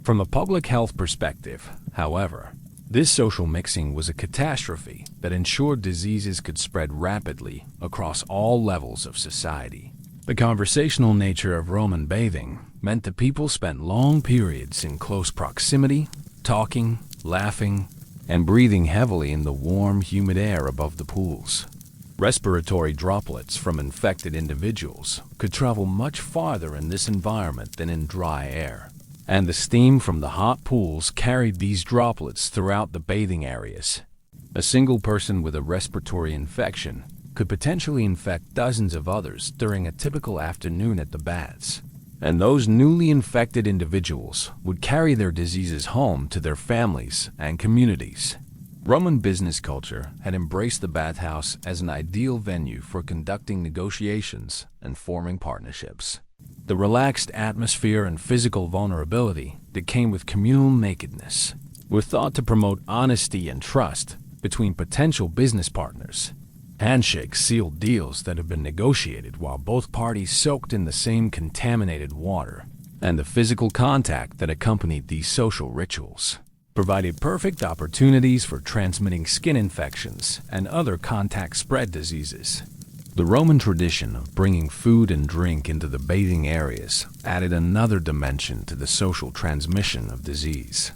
From a public health perspective, however, this social mixing was a catastrophe that ensured diseases could spread rapidly across all levels of society. The conversational nature of Roman bathing meant that people spent long periods in close proximity, talking, laughing, and breathing heavily in the warm, humid air above the pools. Respiratory droplets from infected individuals could travel much farther in this environment than in dry air, and the steam from the hot pools carried these droplets throughout the bathing areas. A single person with a respiratory infection could potentially infect dozens of others during a typical afternoon at the baths, and those newly infected individuals would carry their diseases home to their families and communities. Roman business culture had embraced the bathhouse as an ideal venue for conducting negotiations and forming partnerships. The relaxed atmosphere and physical vulnerability that came with communal nakedness were thought to promote honesty and trust between potential business partners. Handshakes sealed deals that had been negotiated while both parties soaked in the same contaminated water, and the physical contact that accompanied these social rituals provided perfect opportunities for transmitting skin infections and other contact spread diseases. The Roman tradition of bringing food and drink into the bathing areas added another dimension to the social transmission of disease.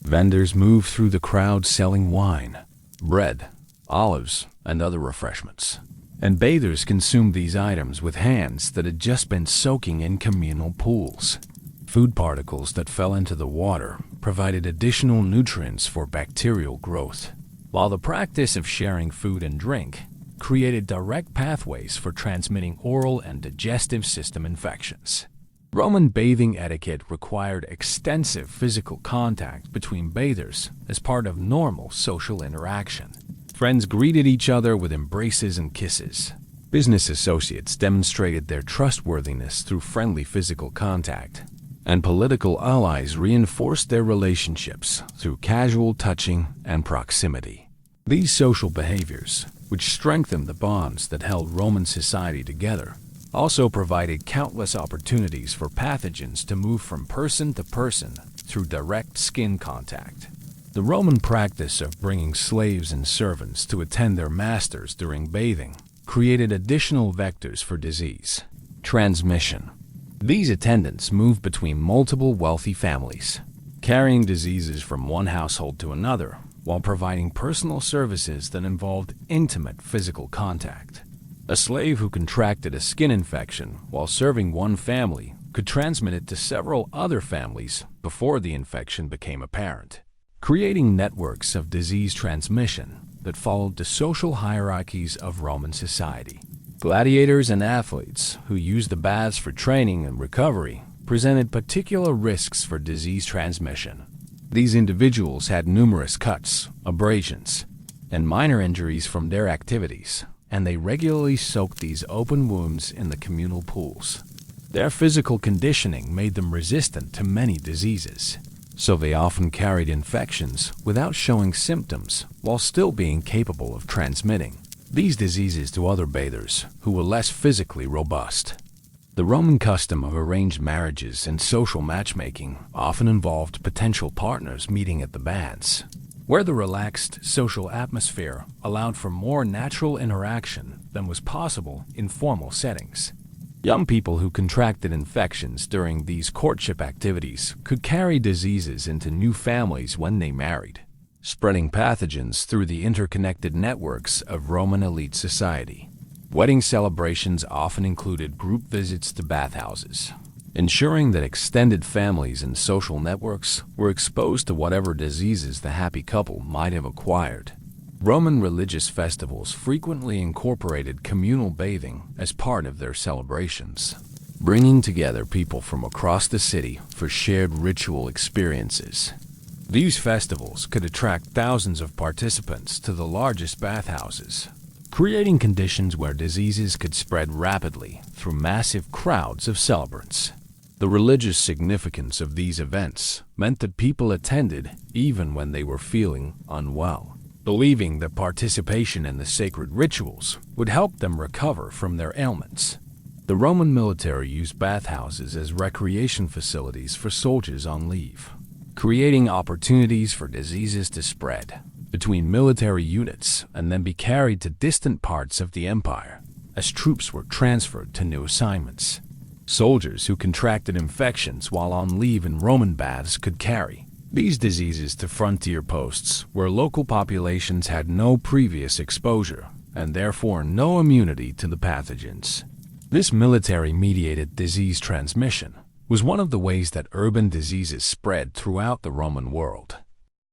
Vendors moved through the crowd selling wine, bread, olives, and other refreshments, and bathers consumed these items with hands that had just been soaking in communal pools. Food particles that fell into the water provided additional nutrients for bacterial growth, while the practice of sharing food and drink created direct pathways for transmitting oral and digestive system infections. Roman bathing etiquette required extensive physical contact between bathers as part of normal social interaction. Friends greeted each other with embraces and kisses. Business associates demonstrated their trustworthiness through friendly physical contact, and political allies reinforced their relationships through casual touching and proximity. These social behaviors, which strengthened the bonds that held Roman society together, also provided countless opportunities for pathogens to move from person to person through direct skin contact. The Roman practice of bringing slaves and servants to attend their masters during bathing created additional vectors for disease transmission. These attendants moved between multiple wealthy families, carrying diseases from one household to another while providing personal services that involved intimate physical contact. A slave who contracted a skin infection while serving one family could transmit it to several other families before the infection became apparent, creating networks of disease transmission that followed the social hierarchies of Roman society. Gladiators and athletes who used the baths for training and recovery presented particular risks for disease transmission. These individuals had numerous cuts, abrasions, and minor injuries from their activities, and they regularly soaked these open wounds in the communal pools. Their physical conditioning made them resistant to many diseases, so they often carried infections without showing symptoms while still being capable of transmitting these diseases to other bathers who were less physically robust. The Roman custom of arranged marriages and social matchmaking often involved potential partners meeting at the baths, where the relaxed social atmosphere allowed for more natural interaction than was possible in formal settings. Young people who contracted infections during these courtship activities could carry diseases into new families when they married, spreading pathogens through the interconnected networks of Roman elite society. Wedding celebrations often included group visits to bathhouses, ensuring that extended families and social networks were exposed to whatever diseases the happy couple might have acquired. Roman religious festivals frequently incorporated communal bathing as part of their celebrations, bringing together people from across the city for shared ritual experiences. These festivals could attract thousands of participants to the largest bathhouses, creating conditions where diseases could spread rapidly through massive crowds of celebrants. The religious significance of these events meant that people attended even when they were feeling unwell, believing that participation in the sacred rituals would help them recover from their ailments. The Roman military used bathhouses as recreation facilities for soldiers on leave, creating opportunities for diseases to spread between military units and then be carried to distant parts of the empire as troops were transferred to new assignments. Soldiers who contracted infections while on leave in Roman baths could carry these diseases to frontier posts where local populations had no previous exposure and therefore no immunity to the pathogens. This military-mediated disease transmission was one of the ways that urban diseases spread throughout the Roman world.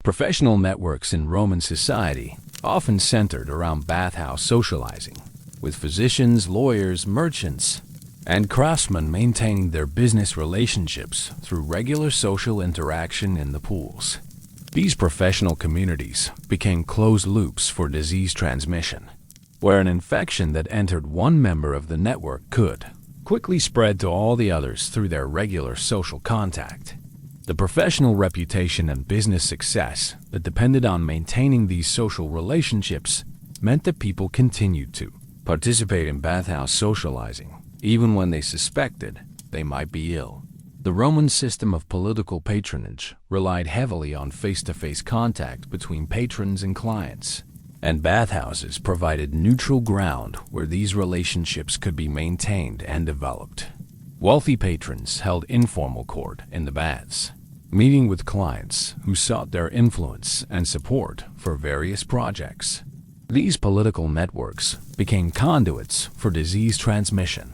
Professional networks in Roman society often centered around bathhouse socializing, with physicians, lawyers, merchants, and craftsmen maintaining their business relationships through regular social interaction in the pools. These professional communities became closed loops for disease transmission, where an infection that entered one member of the network could quickly spread to all the others through their regular social contact. The professional reputation and business success that depended on maintaining these social relationships meant that people continued to participate in bathhouse socializing, even when they suspected they might be ill. The Roman system of political patronage relied heavily on face-to-face contact between patrons and clients, and bathhouses provided neutral ground where these relationships could be maintained and developed. Wealthy patrons held informal court in the baths, meeting with clients who sought their influence and support for various projects. These political networks became conduits for disease transmission,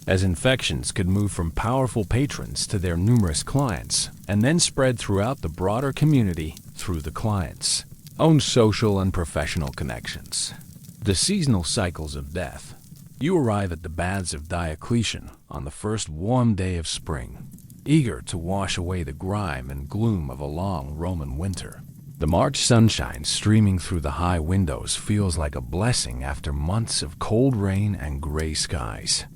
as infections could move from powerful patrons to their numerous clients and then spread throughout the broader community through the clients' own social and professional connections. The seasonal cycles of death. You arrive at the baths of Diocletian on the first warm day of spring, eager to wash away the grime and gloom of a long Roman winter. The March sunshine streaming through the high windows feels like a blessing after months of cold rain and gray skies.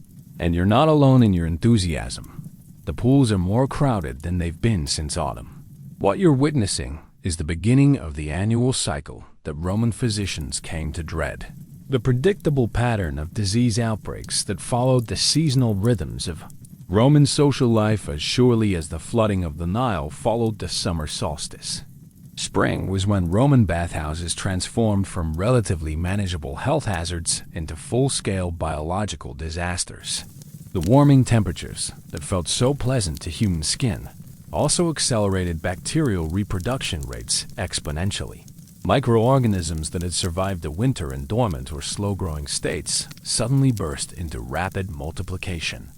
And you're not alone in your enthusiasm. The pools are more crowded than they've been since autumn. What you're witnessing is the beginning of the annual cycle that Roman physicians came to dread. The predictable pattern of disease outbreaks that followed the seasonal rhythms of Roman social life as surely as the flooding of the Nile followed the summer solstice. Spring was when Roman bathhouses transformed from relatively manageable health hazards into full-scale biological disasters. The warming temperatures that felt so pleasant to human skin also accelerated bacterial reproduction rates exponentially. Microorganisms that had survived the winter in dormant or slow-growing states suddenly burst into rapid multiplication,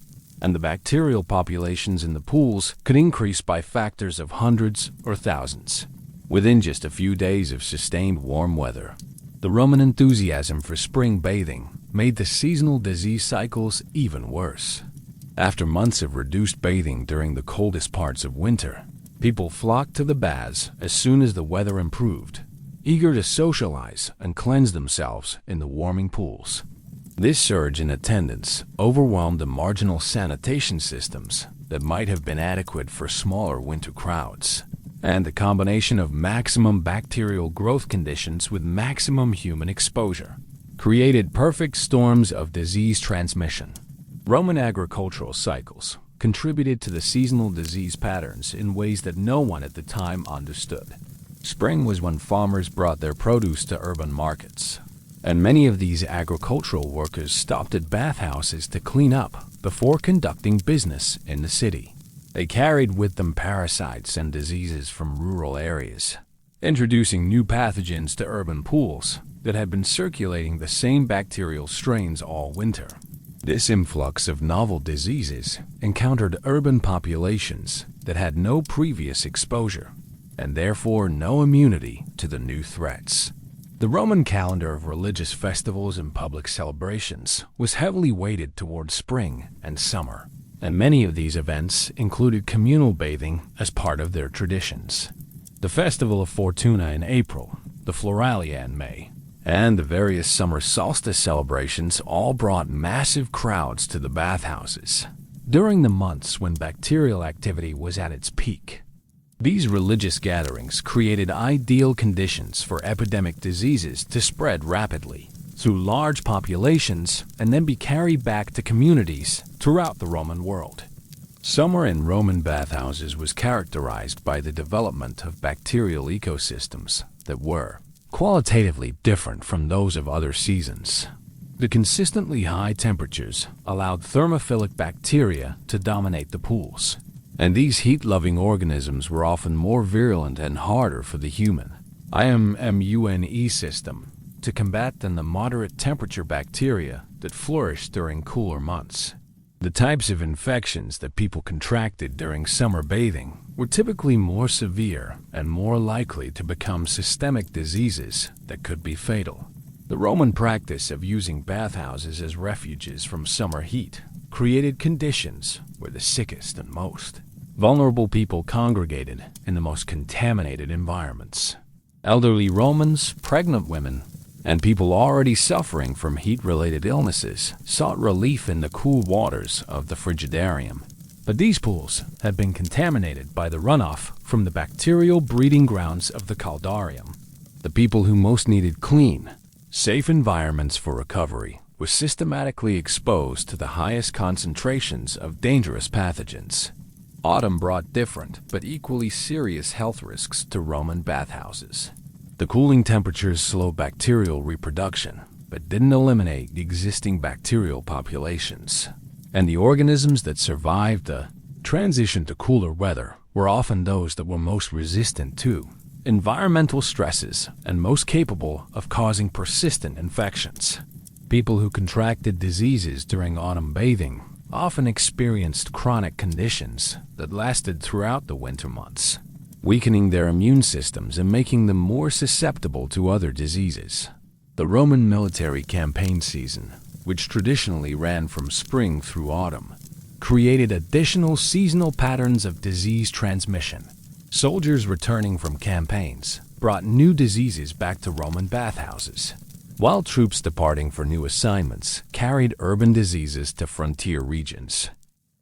and the bacterial populations in the pools could increase by factors of hundreds or thousands within just a few days of sustained warm weather. The Roman enthusiasm for spring bathing made the seasonal disease cycles even worse. After months of reduced bathing during the coldest parts of winter, people flocked to the baths as soon as the weather improved, eager to socialize and cleanse themselves in the warming pools. This surge in attendance overwhelmed the marginal sanitation systems that might have been adequate for smaller winter crowds, and the combination of maximum bacterial growth conditions with maximum human exposure created perfect storms of disease transmission. Roman agricultural cycles contributed to the seasonal disease patterns in ways that no one at the time understood. Spring was when farmers brought their produce to urban markets, and many of these agricultural workers stopped at bathhouses to clean up before conducting business in the city. They carried with them parasites and diseases from rural areas, introducing new pathogens to urban pools that had been circulating the same bacterial strains all winter. This influx of novel diseases encountered urban populations that had no previous exposure, and therefore no immunity to the new threats. The Roman calendar of religious festivals and public celebrations was heavily weighted toward spring and summer, and many of these events included communal bathing as part of their traditions. The Festival of Fortuna in April, the Floralia in May, and the various summer solstice celebrations all brought massive crowds to the bathhouses during the months when bacterial activity was at its peak. These religious gatherings created ideal conditions for epidemic diseases to spread rapidly through large populations and then be carried back to communities throughout the Roman world. Summer in Roman bathhouses was characterized by the development of bacterial ecosystems that were qualitatively different from those of other seasons. The consistently high temperatures allowed thermophilic bacteria to dominate the pools, and these heat-loving organisms were often more virulent and harder for the human immune system to combat than the moderate temperature bacteria that flourished during cooler months. The types of infections that people contracted during summer bathing were typically more severe and more likely to become systemic diseases that could be fatal. The Roman practice of using bathhouses as refuges from summer heat created conditions where the sickest and most vulnerable people congregated in the most contaminated environments. Elderly Romans, pregnant women, and people already suffering from heat-related illnesses sought relief in the cool waters of the frigidarium. But these pools had been contaminated by the runoff from the bacterial breeding grounds of the caldarium. The people who most needed clean, safe environments for recovery were systematically exposed to the highest concentrations of dangerous pathogens. Autumn brought different but equally serious health risks to Roman bathhouses. The cooling temperatures slowed bacterial reproduction, but didn't eliminate the existing bacterial populations. And the organisms that survived the transition to cooler weather were often those that were most resistant to environmental stresses and most capable of causing persistent infections. People who contracted diseases during autumn bathing often experienced chronic conditions that lasted throughout the winter months, weakening their immune systems and making them more susceptible to other diseases. The Roman military campaign season, which traditionally ran from spring through autumn, created additional seasonal patterns of disease transmission. Soldiers returning from campaigns brought new diseases back to Roman bathhouses, while troops departing for new assignments carried urban diseases to frontier regions.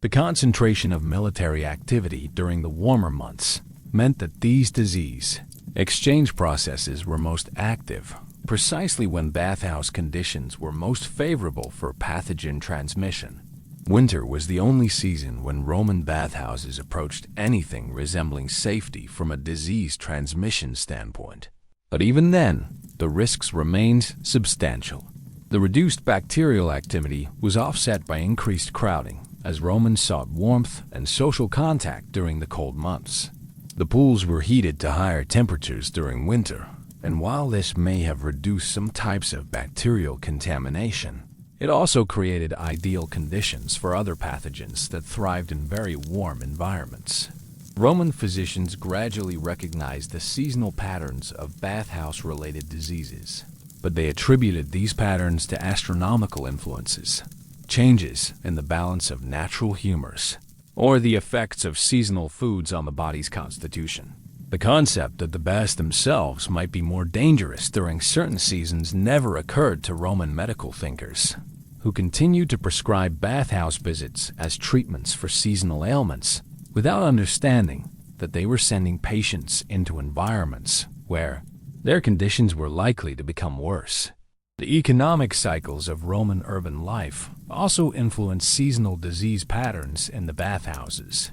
The concentration of military activity during the warmer months meant that these disease exchange processes were most active, precisely when bathhouse conditions were most favorable for pathogen transmission. Winter was the only season when Roman bathhouses approached anything resembling safety from a disease transmission standpoint. But even then, the risks remained substantial. The reduced bacterial activity was offset by increased crowding, as Romans sought warmth and social contact during the cold months. The pools were heated to higher temperatures during winter, and while this may have reduced some types of bacterial contamination, it also created ideal conditions for other pathogens that thrived in very warm environments. Roman physicians gradually recognized the seasonal patterns of bathhouse-related diseases, but they attributed these patterns to astronomical influences, changes in the balance of natural humors, or the effects of seasonal foods on the body's constitution. The concept that the baths themselves might be more dangerous during certain seasons never occurred to Roman medical thinkers, who continued to prescribe bathhouse visits as treatments for seasonal ailments, without understanding that they were sending patients into environments where their conditions were likely to become worse. The economic cycles of Roman urban life also influenced seasonal disease patterns in the bathhouses.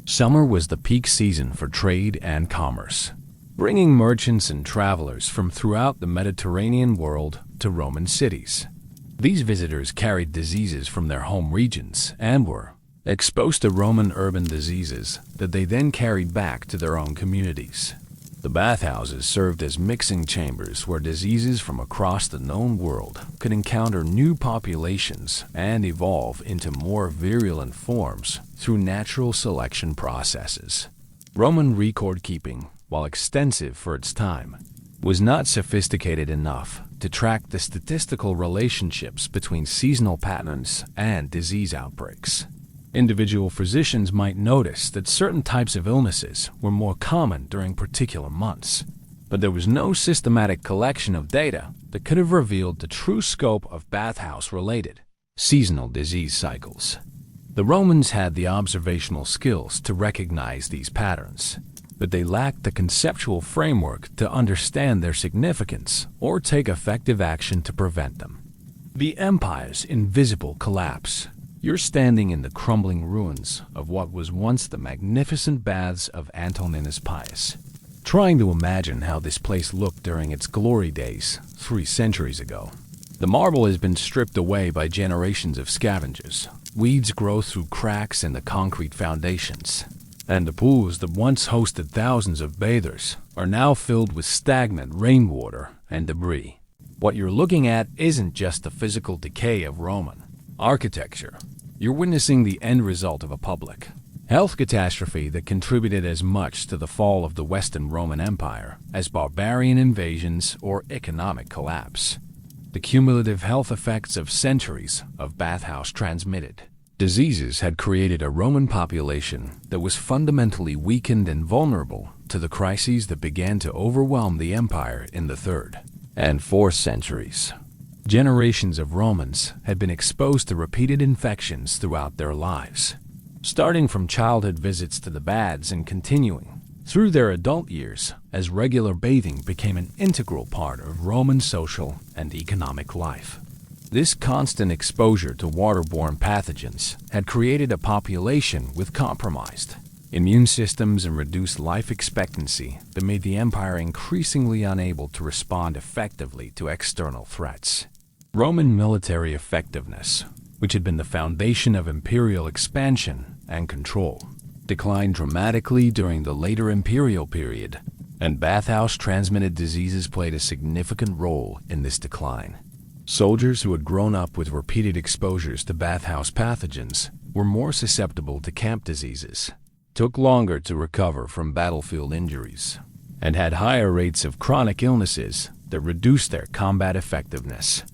Summer was the peak season for trade and commerce, bringing merchants and travelers from throughout the Mediterranean world to Roman cities. These visitors carried diseases from their home regions and were exposed to Roman urban diseases that they then carried back to their own communities. The bathhouses served as mixing chambers where diseases from across the known world could encounter new populations and evolve into more virulent forms through natural selection processes. Roman record-keeping, while extensive for its time, was not sophisticated enough to track the statistical relationships between seasonal patterns and disease outbreaks. Individual physicians might notice that certain types of illnesses were more common during particular months, but there was no systematic collection of data that could have revealed the true scope of bathhouse-related seasonal disease cycles. The Romans had the observational skills to recognize these patterns, but they lacked the conceptual framework to understand their significance or take effective action to prevent them. The empire's invisible collapse. You're standing in the crumbling ruins of what was once the magnificent baths of Antoninus Pius, trying to imagine how this place looked during its glory days 3 centuries ago. The marble has been stripped away by generations of scavengers. Weeds grow through cracks in the concrete foundations, and the pools that once hosted thousands of bathers are now filled with stagnant rainwater and debris. What you're looking at isn't just the physical decay of Roman architecture. You're witnessing the end result of a public health catastrophe that contributed as much to the fall of the Western Roman Empire as barbarian invasions or economic collapse. The cumulative health effects of centuries of bathhouse transmitted diseases had created a Roman population that was fundamentally weakened and vulnerable to the crises that began to overwhelm the empire in the 3rd and 4th centuries. Generations of Romans had been exposed to repeated infections throughout their lives, starting from childhood visits to the baths and continuing through their adult years as regular bathing became an integral part of Roman social and economic life. This constant exposure to waterborne pathogens had created a population with compromised immune systems and reduced life expectancy that made the empire increasingly unable to respond effectively to external threats. Roman military effectiveness, which had been the foundation of imperial expansion and control, declined dramatically during the later imperial period, and bathhouse-transmitted diseases played a significant role in this decline. Soldiers who had grown up with repeated exposures to bathhouse pathogens were more susceptible to camp diseases, took longer to recover from battlefield injuries, and had higher rates of chronic illnesses that reduced their combat effectiveness.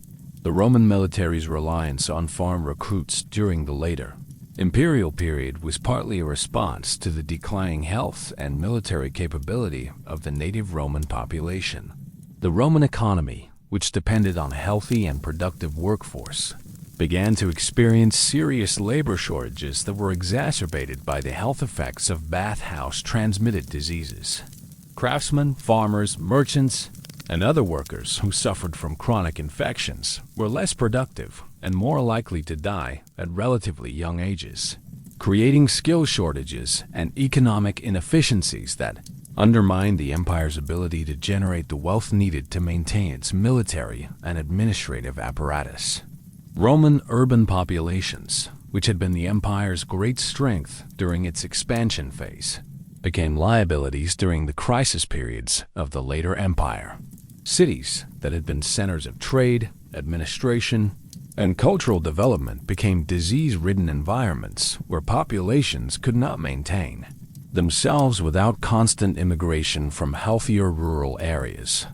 The Roman military's reliance on farm recruits during the later imperial period was partly a response to the declining health and military capability of the native Roman population. The Roman economy, which depended on a healthy and productive workforce, began to experience serious labor shortages that were exacerbated by the health effects of bathhouse-transmitted diseases. Craftsmen, farmers, merchants, and other workers who suffered from chronic infections were less productive and more likely to die at relatively young ages, creating skill shortages and economic inefficiencies that undermined the empire's ability to generate the wealth needed to maintain its military and administrative apparatus. Roman urban populations, which had been the empire's great strength during its expansion phase, became liabilities during the crisis periods of the later empire. Cities that had been centers of trade, administration, and cultural development became disease-ridden environments where populations could not maintain themselves without constant immigration from healthier rural areas.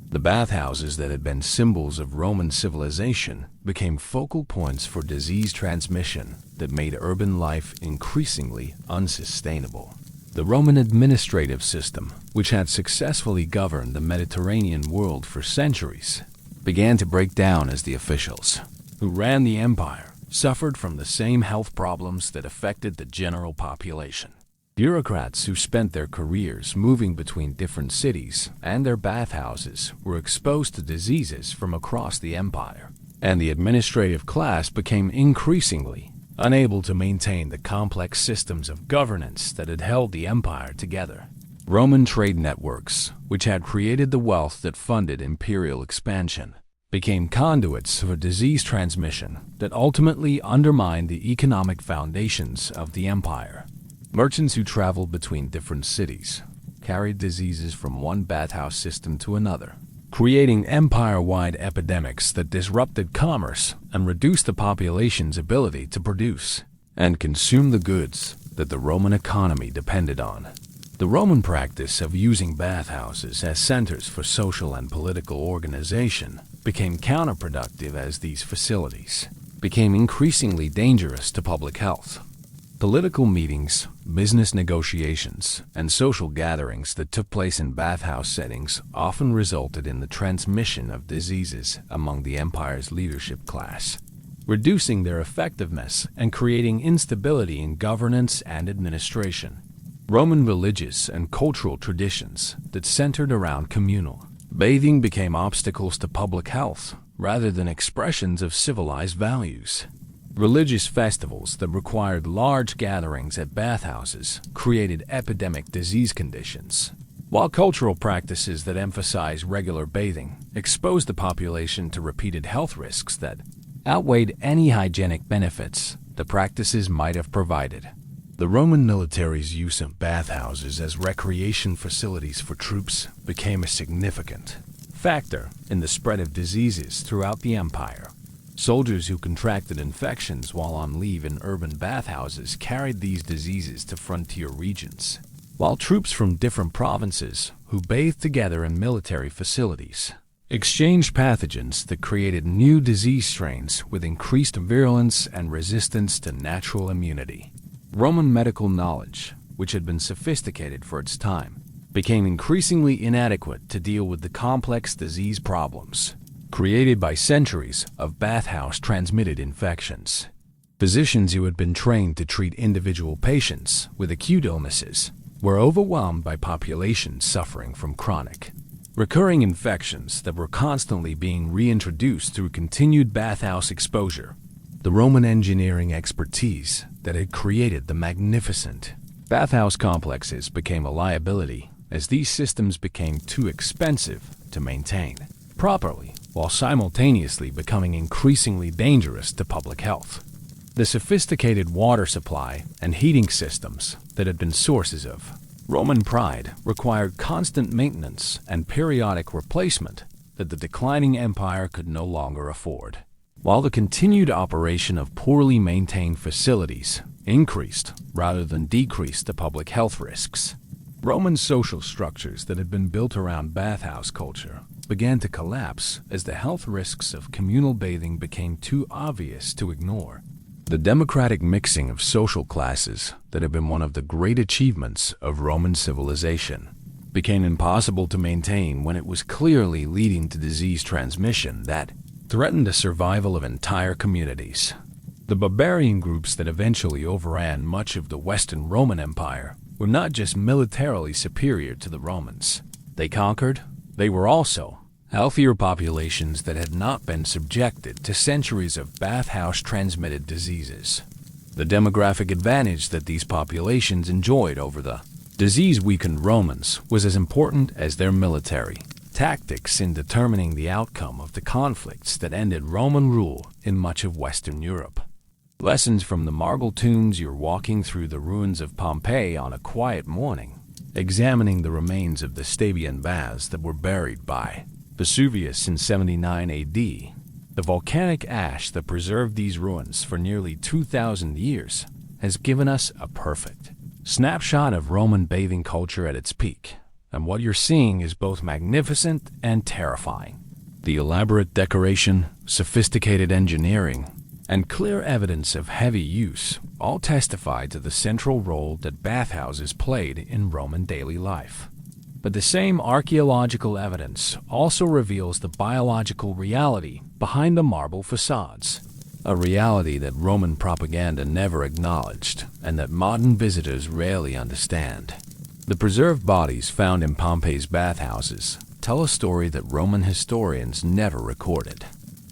The bathhouses that had been symbols of Roman civilization became focal points for disease transmission that made urban life increasingly unsustainable. The Roman administrative system, which had successfully governed the Mediterranean world for centuries, began to break down as the officials who ran the empire suffered from the same health problems that affected the general population. Bureaucrats who spent their careers moving between different cities and their bathhouses were exposed to diseases from across the empire, and the administrative class became increasingly unable to maintain the complex systems of governance that had held the empire together. Roman trade networks, which had created the wealth that funded imperial expansion, became conduits for disease transmission that ultimately undermined the economic foundations of the empire. Merchants who traveled between different cities carried diseases from one bathhouse system to another, creating empire-wide epidemics that disrupted commerce and reduced the population's ability to produce and consume the goods that the Roman economy depended on. The Roman practice of using bathhouses as centers for social and political organization became counterproductive as these facilities became increasingly dangerous to public health. Political meetings, business negotiations, and social gatherings that took place in bathhouse settings often resulted in the transmission of diseases among the empire's leadership class, reducing their effectiveness and creating instability in governance and administration. Roman religious and cultural traditions that centered around communal bathing became obstacles to public health rather than expressions of civilized values. Religious festivals that required large gatherings at bathhouses created epidemic disease conditions, while cultural practices that emphasize regular bathing exposed the population to repeated health risks that outweighed any hygienic benefits the practices might have provided. The Roman military's use of bathhouses as recreation facilities for troops became a significant factor in the spread of diseases throughout the empire. Soldiers who contracted infections while on leave in urban bathhouses carried these diseases to frontier regions, while troops from different provinces who bathed together in military facilities exchanged pathogens that created new disease strains with increased virulence and resistance to natural immunity. Roman medical knowledge, which had been sophisticated for its time, became increasingly inadequate to deal with the complex disease problems created by centuries of bathhouse-transmitted infections. Physicians who had been trained to treat individual patients with acute illnesses were overwhelmed by populations suffering from chronic, recurring infections that were constantly being reintroduced through continued bathhouse exposure. The Roman engineering expertise that had created the magnificent bathhouse complexes became a liability as these systems became too expensive to maintain properly, while simultaneously becoming increasingly dangerous to public health. The sophisticated water supply and heating systems that had been sources of Roman pride required constant maintenance and periodic replacement that the declining empire could no longer afford, while the continued operation of poorly maintained facilities increased rather than decreased the public health risks. Roman social structures that had been built around bathhouse culture began to collapse as the health risks of communal bathing became too obvious to ignore. The democratic mixing of social classes that had been one of the great achievements of Roman civilization became impossible to maintain when it was clearly leading to disease transmission that threatened the survival of entire communities. The barbarian groups that eventually overran much of the Western Roman Empire were not just militarily superior to the Romans they conquered, they were also healthier populations that had not been subjected to centuries of bathhouse-transmitted diseases. The demographic advantage that these populations enjoyed over the disease-weakened Romans was as important as their military tactics in determining the outcome of the conflicts that ended Roman rule in much of Western Europe. Lessons from the marble tombs. You're walking through the ruins of Pompeii on a quiet morning, examining the remains of the Stabian baths that were buried by Vesuvius in 79 AD. The volcanic ash that preserved these ruins for nearly 2,000 years has given us a perfect snapshot of Roman bathing culture at its peak, and what you're seeing is both magnificent and terrifying. The elaborate decoration, sophisticated engineering, and clear evidence of heavy use all testify to the central role that bathhouses played in Roman daily life. But the same archaeological evidence also reveals the biological reality behind the marble facades, a reality that Roman propaganda never acknowledged and that modern visitors rarely understand. The preserved bodies found in Pompeii's bathhouses tell a story that Roman historians never recorded.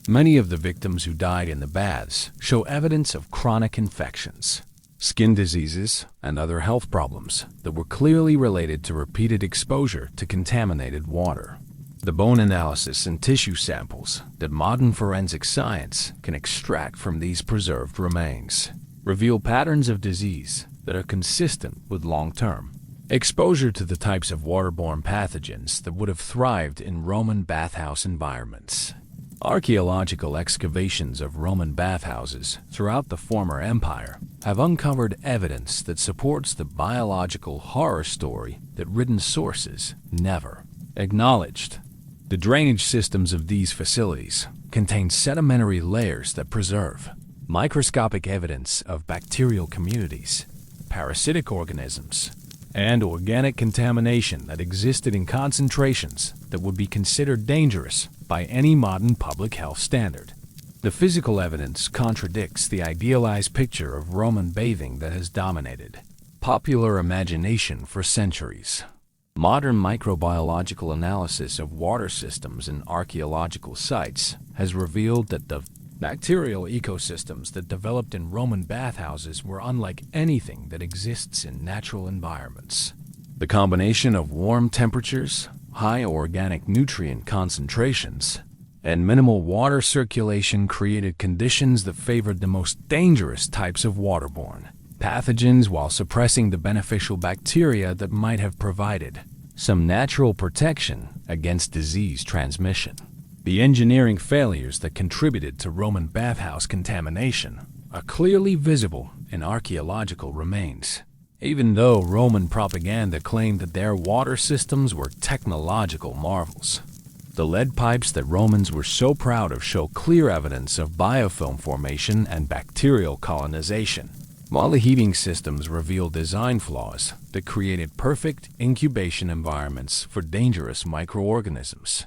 Many of the victims who died in the baths show evidence of chronic infections, skin diseases, and other health problems that were clearly related to repeated exposure to contaminated water. The bone analysis and tissue samples that modern forensic science can extract from these preserved remains reveal patterns of disease that are consistent with long-term exposure to the types of waterborne pathogens that would have thrived in Roman bathhouse environments. Archaeological excavations of Roman bathhouses throughout the former empire have uncovered evidence that supports the biological horror story that written sources never acknowledged. The drainage systems of these facilities contain sedimentary layers that preserve microscopic evidence of bacterial communities, parasitic organisms, and organic contamination that existed in concentrations that would be considered dangerous by any modern public health standard. The physical evidence contradicts the idealized picture of Roman bathing that has dominated popular imagination for centuries. Modern microbiological analysis of water systems in archaeological sites has revealed that the Bacterial ecosystems that developed in Roman bathhouses were unlike anything that exists in natural environments. The combination of warm temperatures, high organic nutrient concentrations, and minimal water circulation created conditions that favored the most dangerous types of waterborne pathogens while suppressing the beneficial bacteria that might have provided some natural protection against disease transmission. The engineering failures that contributed to Roman bathhouse contamination are clearly visible in archaeological remains. Even though Roman propaganda claimed that their water systems were technological marvels, the lead pipes that Romans were so proud of show clear evidence of biofilm formation and bacterial colonization, while the heating systems reveal design flaws that created perfect incubation environments for dangerous microorganisms.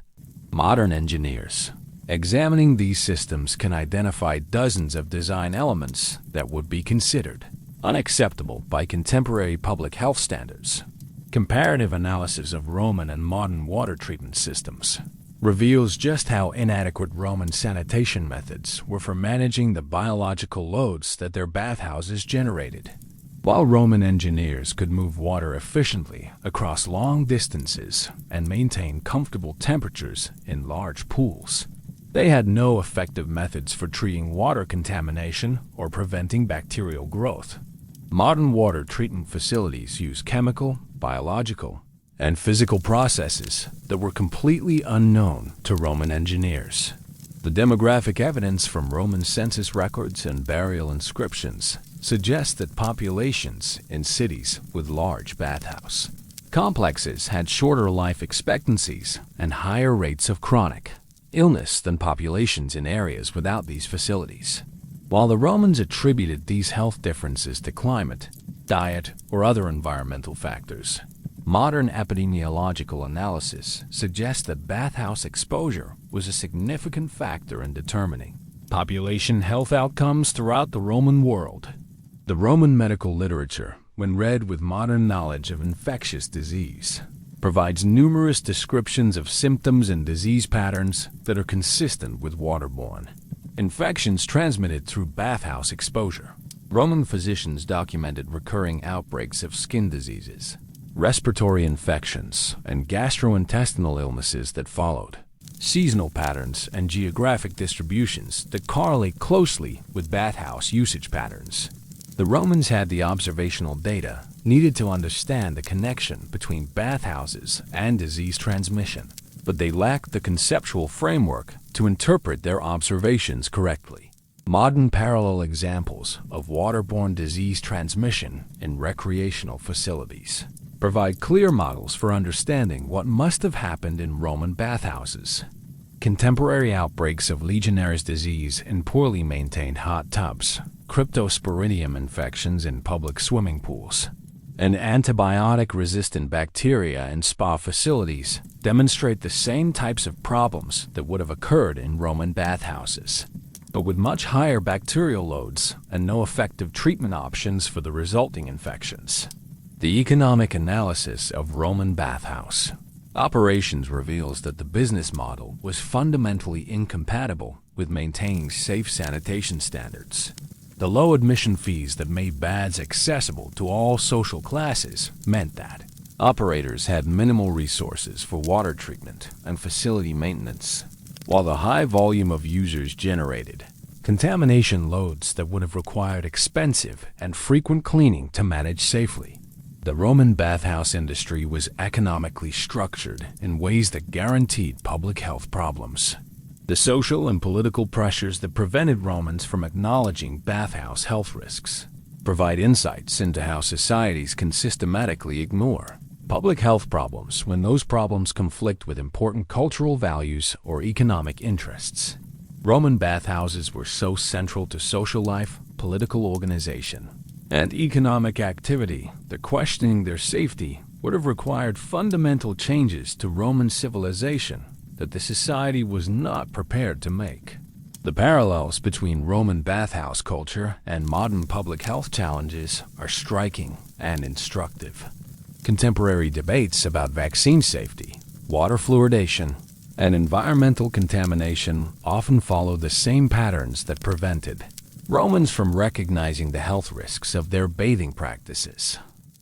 Modern engineers examining these systems can identify dozens of design elements that would be considered unacceptable by contemporary public health standards. Comparative analysis of Roman and modern water treatment systems reveals just how inadequate Roman sanitation methods were for managing the biological loads that their bathhouses generated. While Roman engineers could move water efficiently across long distances and maintain comfortable temperatures in large pools, they had no effective methods for treating water contamination or preventing bacterial growth. Modern water treatment facilities use chemical, biological, and physical processes that were completely unknown to Roman engineers. The demographic evidence from Roman census records and burial inscriptions suggests that populations in cities with large bathhouse complexes had shorter life expectancies and higher rates of chronic illness than populations in areas without these facilities. While the Romans attributed these health differences to climate, diet, or other environmental factors, modern epidemiological analysis suggests that bathhouse exposure was a significant factor in determining population health outcomes throughout the Roman world. The Roman medical literature, when read with modern knowledge of infectious disease, provides numerous descriptions of symptoms and disease patterns that are consistent with waterborne infections transmitted through bathhouse exposure. Roman physicians documented recurring outbreaks of skin diseases, respiratory infections, and gastrointestinal illnesses that followed. Seasonal patterns and geographic distributions that correlate closely with bathhouse usage patterns. The Romans had the observational data needed to understand the connection between bathhouses and disease transmission, but they lacked the conceptual framework to interpret their observations correctly. Modern parallel examples of waterborne disease transmission in recreational facilities provide clear models for understanding what must have happened in Roman bathhouses. Contemporary outbreaks of Legionnaire's disease in poorly maintained hot tubs, cryptosporidium infections in public swimming pools, and antibiotic-resistant bacteria in spa facilities demonstrate the same types of problems that would have occurred in Roman bathhouses, but with much higher bacterial loads and no effective treatment options for the resulting infections. The economic analysis of Roman bathhouse operations reveals that the business model was fundamentally incompatible with maintaining safe sanitation standards. The low admission fees that made baths accessible to all social classes meant that operators had minimal resources for water treatment and facility maintenance, while the high volume of users generated contamination loads that would have required expensive and frequent cleaning to manage safely. The Roman bathhouse industry was economically structured in ways that guaranteed public health problems. The social and political pressures that prevented Romans from acknowledging bathhouse health risks provide insights into how societies can systematically ignore public health problems when those problems conflict with important cultural values or economic interests. Roman bathhouses were so central to social life, political organization, and economic activity that questioning their safety would have required fundamental changes to Roman civilization that the society was not prepared to make. The parallels between Roman bathhouse culture and modern public health challenges are striking and instructive. Contemporary debates about vaccine safety, water fluoridation, And environmental contamination often followed the same patterns that prevented Romans from recognizing the health risks of their bathing practices.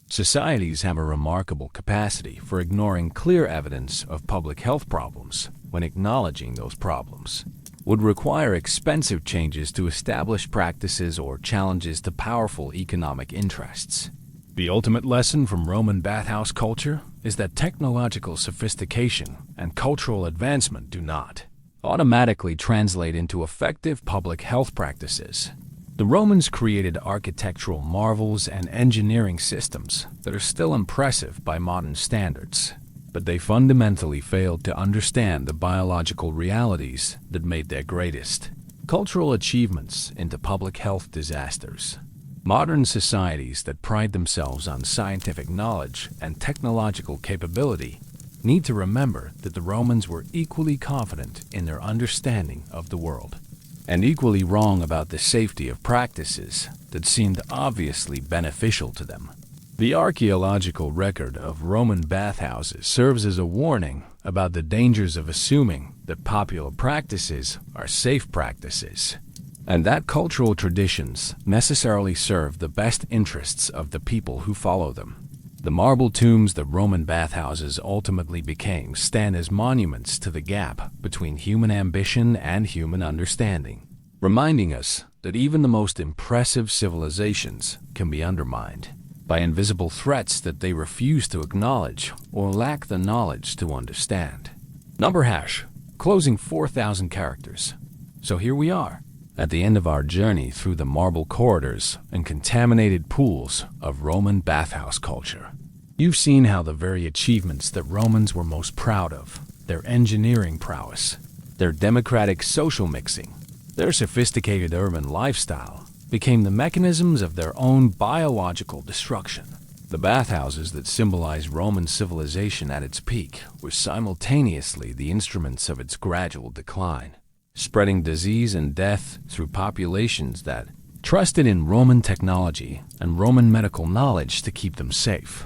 Societies have a remarkable capacity for ignoring clear evidence of public health problems when acknowledging those problems would require expensive changes to establish practices or challenges to powerful economic interests. The ultimate lesson from Roman bathhouse culture is that technological sophistication and cultural advancement do not automatically translate into effective public health practices. The Romans created architectural marvels and engineering systems that are still impressive by modern standards, but they fundamentally failed to understand the biological realities that made their greatest cultural achievements into public health disasters. Modern societies that pride themselves on scientific knowledge and technological capability need to remember that the Romans were equally confident in their understanding of the world, and equally wrong about the safety of practices that seemed obviously beneficial to them. The archaeological record of Roman bathhouses serves as a warning about the dangers of assuming that popular practices are safe practices, and that cultural traditions necessarily serve the best interests of the people who follow them. The marble tombs that Roman bathhouses ultimately became stand as monuments to the gap between human ambition and human understanding, reminding us that even the most impressive civilizations can be undermined by invisible threats that they refuse to acknowledge or lack the knowledge to understand. Number hash, closing 4,000 characters. So here we are, at the end of our journey through the marble corridors and contaminated pools of Roman bathhouse culture. You've seen how the very achievements that Romans were most proud of, their engineering prowess, their democratic social mixing, their sophisticated urban lifestyle, became the mechanisms of their own biological destruction. The bathhouses that symbolize Roman civilization at its peak were simultaneously the instruments of its gradual decline, spreading disease and death through populations that trusted in Roman technology and Roman medical knowledge to keep them safe.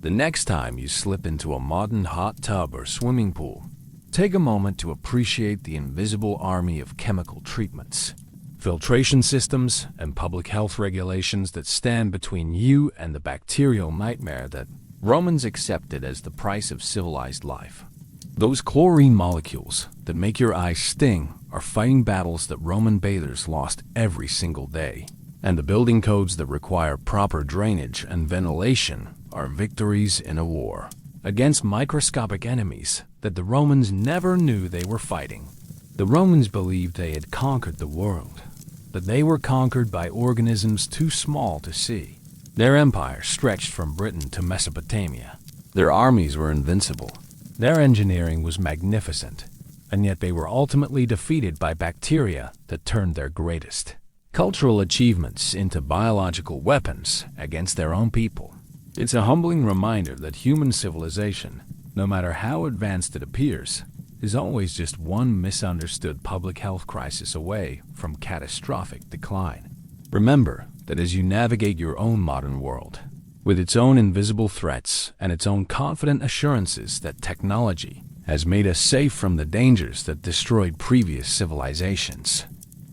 The next time you slip into a modern hot tub or swimming pool, take a moment to appreciate the invisible army of chemical treatments, filtration systems, and public health regulations that stand between you and the bacterial nightmare that Romans accepted as the price of civilized life. Those chlorine molecules that make your eyes sting are fighting battles that Roman bathers lost every single day, and the building codes that require proper drainage and ventilation are victories in a war against microscopic enemies that the Romans never knew they were fighting. The Romans believed they had conquered the world, but they were conquered by organisms too small to see. Their empire stretched from Britain to Mesopotamia. Their armies were invincible. Their engineering was magnificent, and yet they were ultimately defeated by bacteria that turned their greatest cultural achievements into biological weapons against their own people. It's a humbling reminder that human civilization, no matter how advanced it appears, is always just one misunderstood public health crisis away from catastrophic decline. Remember that as you navigate your own modern world, with its own invisible threats and its own confident assurances that technology has made us safe from the dangers that destroyed previous civilizations,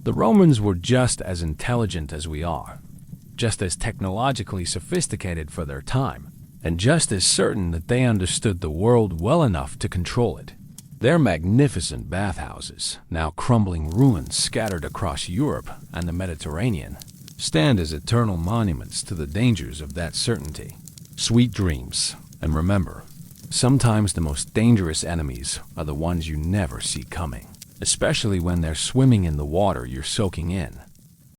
the Romans were just as intelligent as we are, just as technologically sophisticated for their time, and just as certain that they understood the world well enough to control it. Their magnificent bathhouses, now crumbling ruins scattered across Europe and the Mediterranean, stand as eternal monuments to the dangers of that certainty. Sweet dreams, and remember, sometimes the most dangerous enemies are the ones you never see coming, especially when they're swimming in the water you're soaking in.